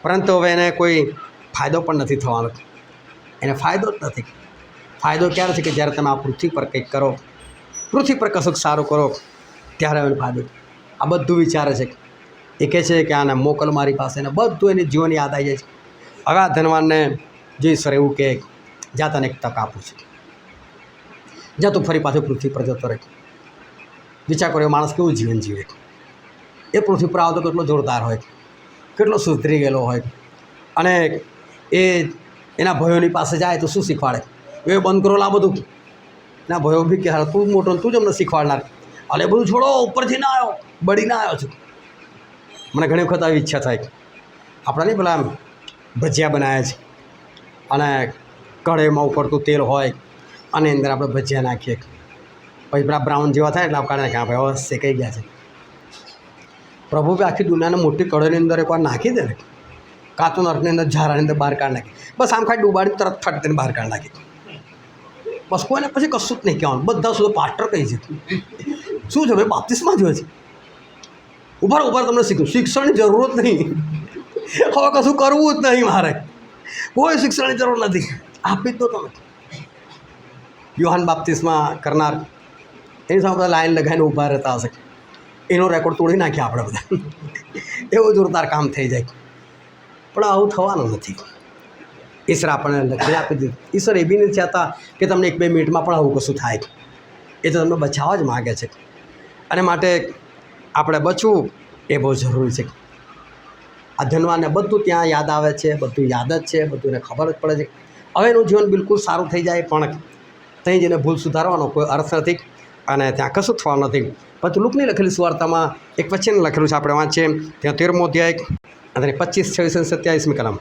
પરંતુ હવે એને કોઈ ફાયદો પણ નથી થવાનો, એને ફાયદો જ નથી. ફાયદો ક્યારે છે કે જ્યારે તમે આ પૃથ્વી પર કંઈક કરો, પૃથ્વી પર કશુંક સારું કરો ત્યારે એને ફાયદો. આ બધું વિચારે છે, એ કહે છે કે આને મોકલ મારી પાસે, ને બધું એની જીવન યાદ આવી જાય છે. હવે આ ધનવાનને જે ઈશ્વર એવું કહે જ્યાં તને એક તક આપું છું, જ્યાં તું ફરી પાછું પૃથ્વી પર જતો રહે. વિચાર કરો એ માણસ કેવું જીવન જીવે. એ પૃથ્વી પર આવતો કેટલો જોરદાર હોય, કેટલો સુધરી ગયેલો હોય. અને એ એના ભાઈઓની પાસે જાય તો શું શીખવાડે? એ બંધ કરો આ બધું. એના ભાઈઓ બી કે તું મોટો તું જ અમને શીખવાડનાર, અને બધું છોડો, ઉપરથી ના આવ્યો, બળીને આવ્યો છું. મને ઘણી વખત આવી ઈચ્છા થાય આપણે નહીં પેલા ભજીયા બનાવ્યા છે અને કઢાઈમાં ઉકળતું તેલ હોય અને અંદર આપણે ભજીયા નાખીએ, પછી પેલા બ્રાઉન જેવા થાય એટલે આપણે કાઢી નાખીએ, આપણે હવે શેકાઈ ગયા છે. પ્રભુ બી આખી દુનિયાને મોટી કઢાઈની અંદર એકવાર નાખી દે ને, કાચું નર્કની અંદર ઝારાની અંદર બહાર કાઢી નાખી, બસ આમ ખાલી ડૂબાડી તરત ફટ દઈને બહાર કાઢી નાખી. બસ કોઈને પછી કશું જ નહીં કહેવાનું. બધા સુધી પાસ્ટર કહી છે શું છે ભાઈ બાપ્તિસ્મા જોઈએ છે, ઉભા તમને શિક્ષણની જરૂરત નહીં, હવે કશું કરવું જ નહીં મારે, કોઈ શિક્ષણની જરૂર નથી, આપી જ દો તમે. યોહાન બાપ્તિસ્મા કરનાર એની સામે બધા લાઈન લગાવીને ઊભા રહેતા હશે, એનો રેકોર્ડ તોડી નાખ્યા આપણે બધા, એવું જોરદાર કામ થઈ જાય. પણ આવું થવાનું નથી. ઈશ્વર આપણને લખી આપી દીધું. ઈશ્વર એ બી નથી ચાહતા કે તમને 1-2 મિનિટમાં પણ આવું કશું થાય, એ તો તમને બચાવવા જ માગે છે. અને માટે આપણે બચવું એ બહુ જરૂરી છે. આ ધનવાનને બધું ત્યાં યાદ આવે છે, બધું યાદ જ છે, બધું એને ખબર જ પડે છે. હવે એનું જીવન બિલકુલ સારું થઈ જાય, પણ ત્યાં જઈને ભૂલ સુધારવાનો કોઈ અર્થ નથી અને ત્યાં કશું થવાનું નથી. પરંતુ લુકની લખેલી સુવાર્તામાં એક વચન લખેલું છે, આપણે વાંચીએ ત્યાં 13મો અધ્યાય અને 25, 26 અને 27મી કલમ.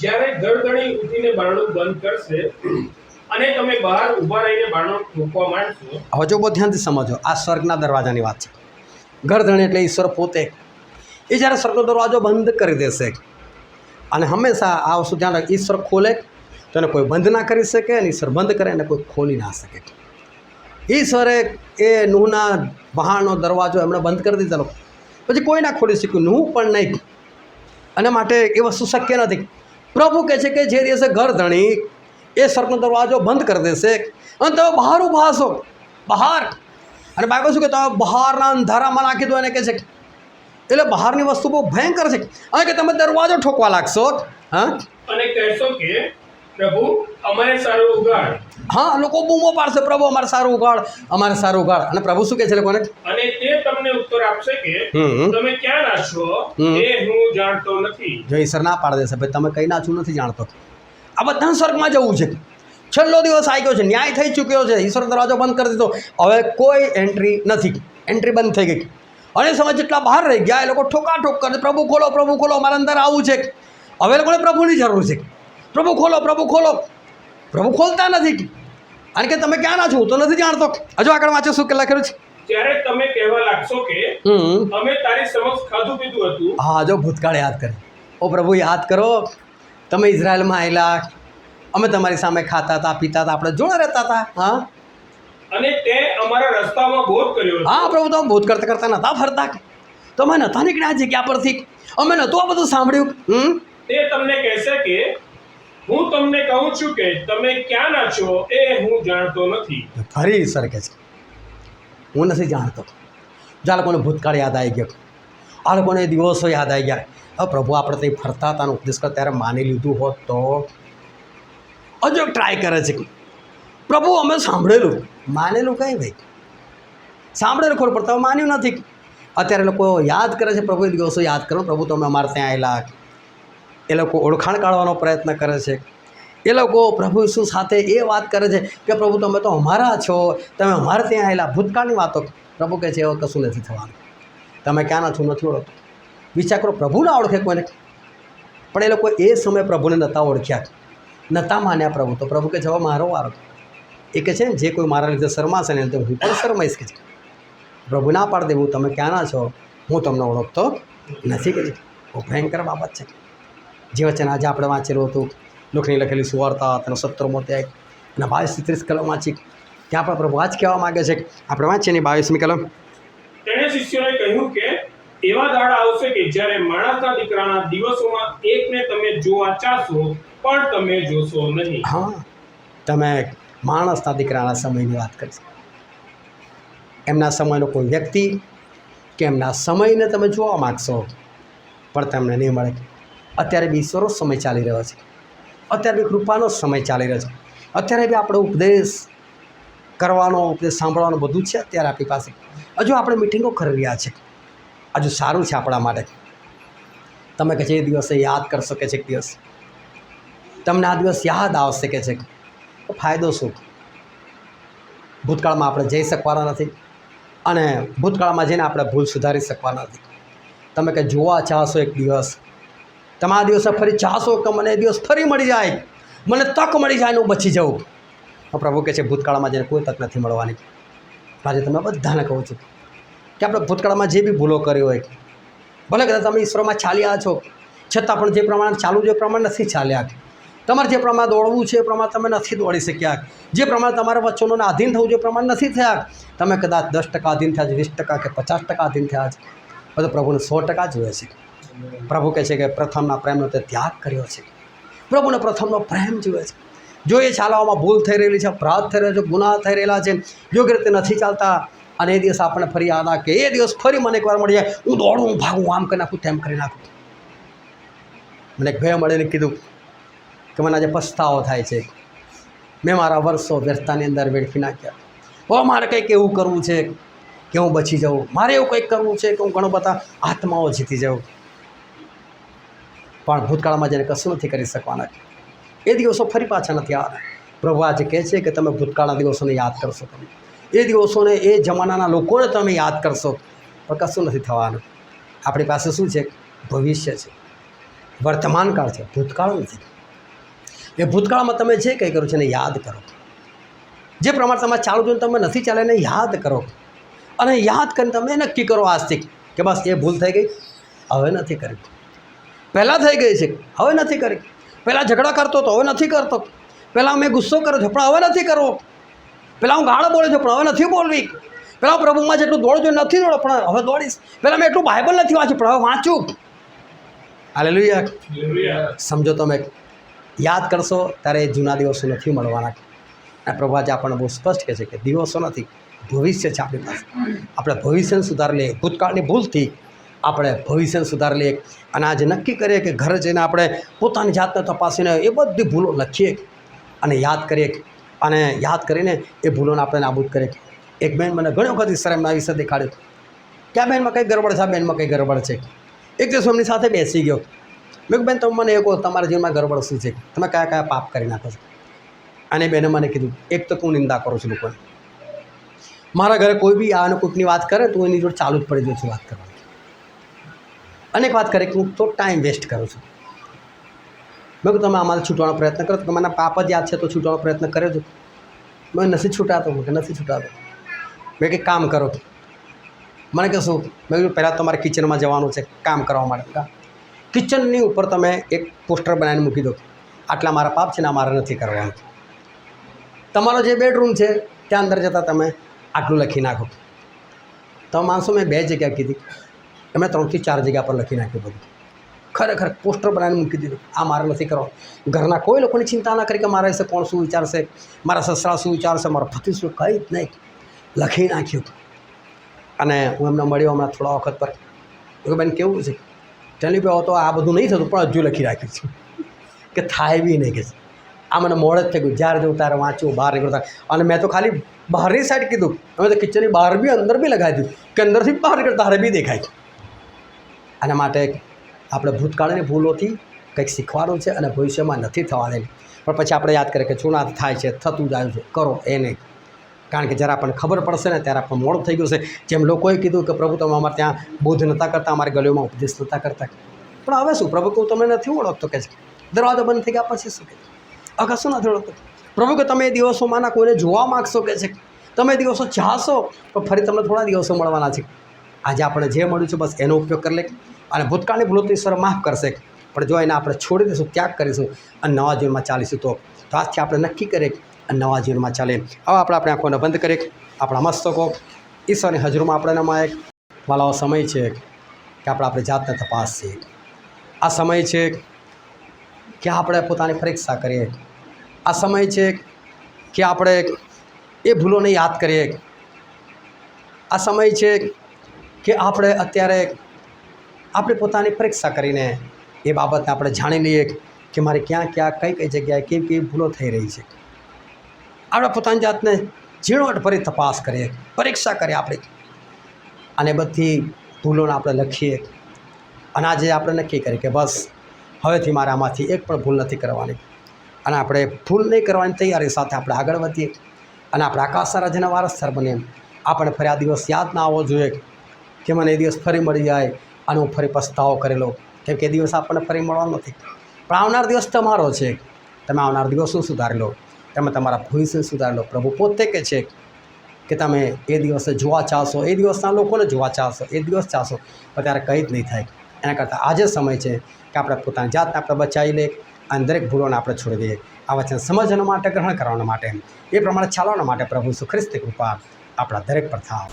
જ્યારે ગરદણી ઉઠીને બારણું બંધ કરશે અને તમે બહાર ઊભા રહીને બારણું ઠોકવા માંડશો. હવે જો બહુ ધ્યાનથી સમજો, આ સ્વર્ગના દરવાજાની વાત છે. ગરદણી એટલે ઈશ્વર પોતે. એ જ્યારે સ્વર્ગનો દરવાજો બંધ કરી દેશે અને હંમેશા આ વસ્તુ ધ્યાન રાખ, ઈશ્વર ખોલે તો એને કોઈ બંધ ના કરી શકે અને ઈશ્વર બંધ કરે એને કોઈ ખોલી ના શકે. ઈશ્વરે એ નૂહના વહાણનો દરવાજો એમણે બંધ કરી દીધેલો, પછી કોઈ ના ખોલી શક્યું, નૂહ પણ નહીં. અને માટે એ વસ્તુ શક્ય નથી. પ્રભુ કહે છે કે જે દિવસે ગરદણી એ સ્વર્ગનો દરવાજો બંધ કરી દેશે અને તમે બહાર ઊભા હશો, બહાર, અને બાઇબલ શું કે તમે બહારના અંધારામાં નાખી દો એને કહે છે. એટલે બહારની વસ્તુ બહુ ભયંકર છે અને કે તમે દરવાજો ઠોકવા લાગશો. હા, અને કહેશો કે પ્રભુ અમારે સારું ઉગાડ. હા, લોકો બૂમો પાડશે, પ્રભુ અમારે સારું ઉગાડ, અમારે સારું ઉગાડ. અને પ્રભુ શું કહે છે લોકોને? અને તે તમને ઉત્તર આપશે કે તમે ક્યાં ના છો એ હું જાણતો નથી. જો ઈશ્વર ના પાડી દેશે, ભાઈ તમે કઈ નાચું નથી જાણતો. આ બધા સ્વર્ગમાં જવું છે. છેલ્લો દિવસ આવી ગયો છે, ન્યાય થઈ ચૂક્યો છે, ઈશ્વર દરવાજો બંધ કરી દીધો, હવે કોઈ એન્ટ્રી નથી, એન્ટ્રી બંધ થઈ ગઈ. અને સમય જેટલા બહાર રહી ગયા એ લોકો ઠોકાઠોક કરે, પ્રભુ ખોલો, પ્રભુ ખોલો, મારા અંદર આવવું છે. હવે લોકોને પ્રભુની જરૂર છે, પ્રભુ ખોલો, પ્રભુ ખોલો. પ્રભુ ખોલતા નથી અને કે તમે ક્યાં ના છો હું તો નથી જાણતો. હજુ આગળ વાંચો શું કે લખેલું છે. ત્યારે તમે કહેવા લાગશો કે અમે તારી સમક્ષ ખાધું પીધું હતું. હા, જો ભૂતકાળ યાદ કરે. ઓ પ્રભુ, યાદ કરો, તમે ઇઝરાયલમાં આવેલા, અમે તમારી સામે ખાતા હતા, પીતા હતા, આપણે જોડે રહેતા હતા. હા, અને તે અમારા રસ્તામાં બોધ કર્યો હતો. હા પ્રભુ, તમે બોધ કરતા કરતા નહોતા ફરતા, તમે નહોતા નીકળ્યા જગ્યા પરથી, અમે નહોતું આ બધું સાંભળ્યું. તે તમને કહેશે કે હું તમને કહું છું કે તમે ક્યાં ના છો એ હું જાણતો નથી. ફરી ઈશ્વર કહે છે હું નથી જાણતો. જો આ લોકોને ભૂતકાળ યાદ આવી ગયો, આ લોકોને દિવસો યાદ આવી ગયા. હવે પ્રભુ આપણે ત્યાં ફરતા હતા અને ઉપદેશ કરતા ત્યારે માની લીધું હોત તો હજુ ટ્રાય કરે છે. પ્રભુ અમે સાંભળેલું, માનેલું કંઈ ભાઈ, સાંભળેલું ખોર પડતા માન્યું નથી. અત્યારે લોકો યાદ કરે છે, પ્રભુ એ દિવસો યાદ કરો, પ્રભુ તમે અમારે ત્યાં આવેલા. એ લોકો ઓળખાણ કાઢવાનો પ્રયત્ન કરે છે. એ લોકો પ્રભુ ઈસુ સાથે એ વાત કરે છે કે પ્રભુ તમે તો અમારા છો, તમે અમારે ત્યાં આવેલા. ભૂતકાળની વાતો પ્રભુ કહે છે એવું કશું નથી થવાનું, તમે ક્યાં ના છો નથી ઓળખતો. વિચાર કરો, પ્રભુ ના ઓળખે કોઈને, પણ એ લોકો એ સમયે પ્રભુને નહોતા ઓળખ્યા, નહોતા માન્યા પ્રભુ. તો પ્રભુ કહે છે હવે મારો વારો. એ કહે છે ને જે કોઈ મારા લીધે શરમાશે ને તો હું પણ શરમાઈશ. કે છે પ્રભુ ના પાડી દેવું, તમે ક્યાં ના છો હું તમને ઓળખતો નથી. કે છે બહુ ભયંકર બાબત છે. જે વચન આજે આપણે વાંચેલું હતું, લોકોની લખેલી સુવાર્તા તેનો 17મો અધ્યાય અને 22 થી 30 કલમ વાંચી, ત્યાં પણ પ્રભુ આજ કહેવા માગે છે. આપણે વાંચીએ ને 22મી કલમ. તેણે શિષ્યોને કહ્યું કે એવા દાડા આવશે કે જ્યારે માણસના દીકરાના દિવસોમાં એકને તમે જોવા ચાહશો પણ તમે જોશો નહીં. હા, તમે માણસના દીકરાના સમયની વાત કરી. એમના સમયનો કોઈ વ્યક્તિ કે એમના સમયને તમે જોવા માગશો પણ તમને નહીં મળે. અત્યારે બી ઈશ્વરનો સમય ચાલી રહ્યો છે, અત્યારે બી કૃપાનો સમય ચાલી રહ્યો છે, અત્યારે બી આપણે ઉપદેશ કરવાનો, ઉપદેશ સાંભળવાનો બધું છે અત્યારે આપણી પાસે. હજુ આપણે મિટિંગો કરી રહ્યા છે, હજુ સારું છે આપણા માટે. તમે કે છે એ દિવસે યાદ કરશો કે છે એક દિવસ તમને આ દિવસ યાદ આવશે કે છે, તો ફાયદો શું? ભૂતકાળમાં આપણે જઈ શકવાના નથી અને ભૂતકાળમાં જઈને આપણે ભૂલ સુધારી શકવાના નથી. તમે કે જોવા ચાહશો એક દિવસ, તમે આ દિવસે ફરી ચાહશો કે મને એ દિવસ ફરી મળી જાય, મને તક મળી જાય ને હું બચી જાઉં. પ્રભુ કહે છે ભૂતકાળમાં જઈને કોઈ તક નથી મળવાની. આજે તમે બધાને કહું છું કે આપણે ભૂતકાળમાં જે બી ભૂલો કરી હોય, ભલે કદાચ તમે ઈશ્વરમાં ચાલ્યા છો છતાં પણ જે પ્રમાણે ચાલવું જોઈએ એ પ્રમાણે નથી ચાલ્યા. તમારે જે પ્રમાણે દોડવું છે એ પ્રમાણે તમે નથી દોડી શક્યા. જે પ્રમાણે તમારા વચનોને આધીન થવું જોઈએ એ પ્રમાણે નથી થયા. તમે કદાચ 10% આધીન થયા છે, 20% કે 50% આધીન થયા છે, બધું પ્રભુને 100% જોઈએ છે. પ્રભુ કહે છે કે પ્રથમના પ્રેમનો તે ત્યાગ કર્યો છે. પ્રભુને પ્રથમનો પ્રેમ જોઈએ છે. જો એ ચાલવામાં ભૂલ થઈ રહેલી છે, અપરાધ થઈ રહ્યો છે, ગુનાહ થઈ રહેલા છે, યોગ્ય રીતે નથી ચાલતા, અને એ દિવસ આપણને ફરી યાદ આવે કે એ દિવસ ફરી મને એકવાર મળી જાય, હું દોડું, હું ભાગું, આમ કરી નાખું, તેમ કરી નાખું. મને એક ભાઈએ મળીને કીધું કે મને આજે પસ્તાવો થાય છે, મેં મારા વર્ષો વ્યર્થતાની અંદર વેડફી નાખ્યા. હવે મારે કંઈક એવું કરવું છે કે હું બચી જાઉં, મારે એવું કંઈક કરવું છે કે હું ઘણો બધા આત્માઓ જીતી જાઉં. પણ ભૂતકાળમાં જઈને કશું નથી કરી શકવાના. એ દિવસો ફરી પાછા નથી આવવાના. પ્રભુ આજે કહે છે કે તમે ભૂતકાળના દિવસોને યાદ કરશો, તમે એ દિવસોને, એ જમાનાના લોકોને તમે યાદ કરશો, પણ કશું નથી થવાનું. આપણી પાસે શું છે? ભવિષ્ય છે, વર્તમાનકાળ છે, ભૂતકાળ નથી. એ ભૂતકાળમાં તમે જે કંઈ કરો છો એને યાદ કરો. જે પ્રમાણે તમે ચાલુ થયું તમે નથી ચાલે એને યાદ કરો. અને યાદ કરીને તમે નક્કી કરો આજથી કે બસ એ ભૂલ થઈ ગઈ, હવે નથી કરી. પહેલાં થઈ ગઈ છે, હવે નથી કરી. પહેલાં ઝઘડા કરતો હતો, હવે નથી કરતો. પહેલાં મેં ગુસ્સો કર્યો છે, પણ હવે નથી કરવો. પહેલાં હું ગાળો બોલ્યો છું, પણ હવે નથી બોલવી. પહેલાં હું પ્રભુમાં જેટલું દોડજો નથી દોડો, પણ હવે દોડીશ. પહેલાં મેં એટલું બાઇબલ નથી વાંચ્યું, પણ હવે વાંચું. હાલેલુયા. સમજો, તમે યાદ કરશો ત્યારે એ જૂના દિવસો નથી મળવાના. અને પ્રભુ આજે આપણને બહુ સ્પષ્ટ કહે છે કે દિવસો નથી, ભવિષ્ય છે આપણી પાસે. આપણે ભવિષ્યને સુધારી લઈએ. ભૂતકાળની ભૂલથી આપણે ભવિષ્યને સુધારી લઈએ. અને આજે નક્કી કરીએ કે ઘરે જઈને આપણે પોતાની જાતને તપાસીને એ બધી ભૂલો લખીએ અને યાદ કરીએ. અને યાદ કરીને એ ભૂલોને આપણે નાબૂદ કરીએ. એક બેન મને ઘણી વખત ઈશ્વરે એમના વિશે દેખાડ્યું કે આ બેનમાં કંઈ ગરબડ છે, આ બેનમાં કંઈ ગરબડ છે. એક દિવસ એમની સાથે બેસી ગયો. મેં કહ્યું, બેન તમે મને એ કહો, તમારા જીવનમાં ગરબડ શું છે? તમે કયા કયા પાપ કરી નાખો છો? અને બેને મને કીધું, એક તો હું નિંદા કરું છું લોકોને. મારા ઘરે કોઈ બી આને કોઈકની વાત કરે તો એની જોડે ચાલુ જ પડી જાય છે વાત કરવાની. અનેક વાત કરે કે હું તો ટાઈમ વેસ્ટ કરું છું. મેં કહ્યું, તમે આમાંથી છૂટવાનો પ્રયત્ન કરો. તો મને પાપ જ યાદ છે તો છૂટવાનો પ્રયત્ન કર્યો છું. મેં નથી છૂટાતો, કે નથી છૂટાતો. મેં કંઈક કામ કરો. મને કહે શું? મેં કીધું, પહેલાં તમારે કિચનમાં જવાનું છે કામ કરવા માટે. કિચનની ઉપર તમે એક પોસ્ટર બનાવીને મૂકી દો, આટલા મારા પાપ છે ને આ મારે નથી કરવાનું. તમારો જે બેડરૂમ છે ત્યાં અંદર જતાં તમે આટલું લખી નાખો. તમે માનશો, મેં 2 જગ્યા કીધી, એમણે 3 થી 4 જગ્યા પર લખી નાખ્યું બધું. ખરેખર પોસ્ટર બનાવીને મૂકી દીધું, આ મારે નથી કરવાનું. ઘરના કોઈ લોકોની ચિંતા ના કરી કે મારા વિશે કોણ શું વિચારશે, મારા સસરા શું વિચારશે, મારો પતિ શું, કંઈ જ નહીં. લખી નાખ્યું. અને હું એમને મળ્યો હમણાં થોડા વખત પર. બેન કેવું છે? ટેલિપે તો આ બધું નહીં થતું, પણ હજુ લખી રાખ્યું છે કે થાય બી નહીં. કે આ મને મોડ જ થઈ ગયું. જ્યારે જવું ત્યારે વાંચું, બહાર નીકળતા. અને મેં તો ખાલી બહારની સાઈડ કીધું, અમે તો કિચનની બહાર બી અંદર બી લગાવી દીધું કે અંદરથી બહાર નીકળતા હારે બી દેખાય. આના માટે આપણે ભૂતકાળની ભૂલોથી કંઈક શીખવાનું છે અને ભવિષ્યમાં નથી થવાની. પણ પછી આપણે યાદ કરીએ કે શું ના થાય છે, થતું જાય છે, કરો એ નહીં. કારણ કે જ્યારે આપણને ખબર પડશે ને ત્યારે આપણને મોડું થઈ ગયું છે. જેમ લોકોએ કીધું કે પ્રભુ તમે અમારે ત્યાં બોધ નહોતા કરતા, અમારી ગલીઓમાં ઉપદેશ નહોતા કરતા. પણ હવે શું? પ્રભુ કહું તમને નથી ઓળખતો કે છે. દરવાજો બંધ થઈ ગયા પછી શું કહે? અગર શું નથી ઓળખતો? પ્રભુ કે તમે એ દિવસોમાંના કોઈને જોવા માગશો કે છે? તમે એ દિવસો ચાહશો પણ ફરી તમને થોડા દિવસો મળવાના છે. આજે આપણે જે મળ્યું છે બસ એનો ઉપયોગ કરી લે. અને ભૂતકાળની ભૂલો તો ઈશ્વર માફ કરશે, પણ જો એને આપણે છોડી દઈશું, ત્યાગ કરીશું અને નવા જીવનમાં ચાલીશું તો આજથી આપણે નક્કી કરીએ અને નવા જીવનમાં ચાલીએ. હવે આપણે આંખોને બંધ કરીએ, આપણા મસ્તકો ઈશ્વરની હજુરમાં આપણે એનામાં એક વાલાવો સમય છે કે આપણી જાતને તપાસીએ. આ સમય છે કે આપણે પોતાની પરીક્ષા કરીએ. આ સમય છે કે આપણે એ ભૂલોને યાદ કરીએ. આ સમય છે કે આપણે અત્યારે આપણે પોતાની પરીક્ષા કરીને એ બાબતને આપણે જાણી લઈએ કે મારે ક્યાં ક્યાં કઈ કઈ જગ્યાએ કેવી કેવી ભૂલો થઈ રહી છે. આપણે પોતાની જાતને ઝીણવટભરી તપાસ કરીએ, પરીક્ષા કરીએ આપણે, અને બધી ભૂલોને આપણે લખીએ. અને આજે આપણે નક્કી કરીએ કે બસ હવેથી મારે આમાંથી એક પણ ભૂલ નથી કરવાની. અને આપણે ભૂલ નહીં કરવાની તૈયારી સાથે આપણે આગળ વધીએ અને આપણે આકાશ રાજ્યના વારસદાર બનીએ. આપણે ફરી આ દિવસ યાદ ના આવવો જોઈએ કે મને એ દિવસ ફરી મળી જાય અને હું ફરી પસ્તાવો કરેલો, કેમ કે એ દિવસ આપણને ફરી મળવાનો નથી. પણ આવનાર દિવસ તમારો છે. તમે આવનાર દિવસનું સુધારી લો, તમે તમારા ભવિષ્યને સુધારી લો. પ્રભુ પોતે કહે છે કે તમે એ દિવસે જોવા ચાહશો, એ દિવસના લોકોને જોવા ચાહશો, એ દિવસ ચાહશો, પણ ત્યારે કંઈ જ નહીં થાય. એના કરતાં આજે સમય છે કે આપણે પોતાની જાતને આપણે બચાવી લઈએ અને દરેક ભૂલોને આપણે છોડી દઈએ. આ વચન સમજવા માટે, ગ્રહણ કરવા માટે, એ પ્રમાણે ચાલવા માટે પ્રભુ ઈસુ ખ્રિસ્તની કૃપા આપણા દરેક પર થાવ.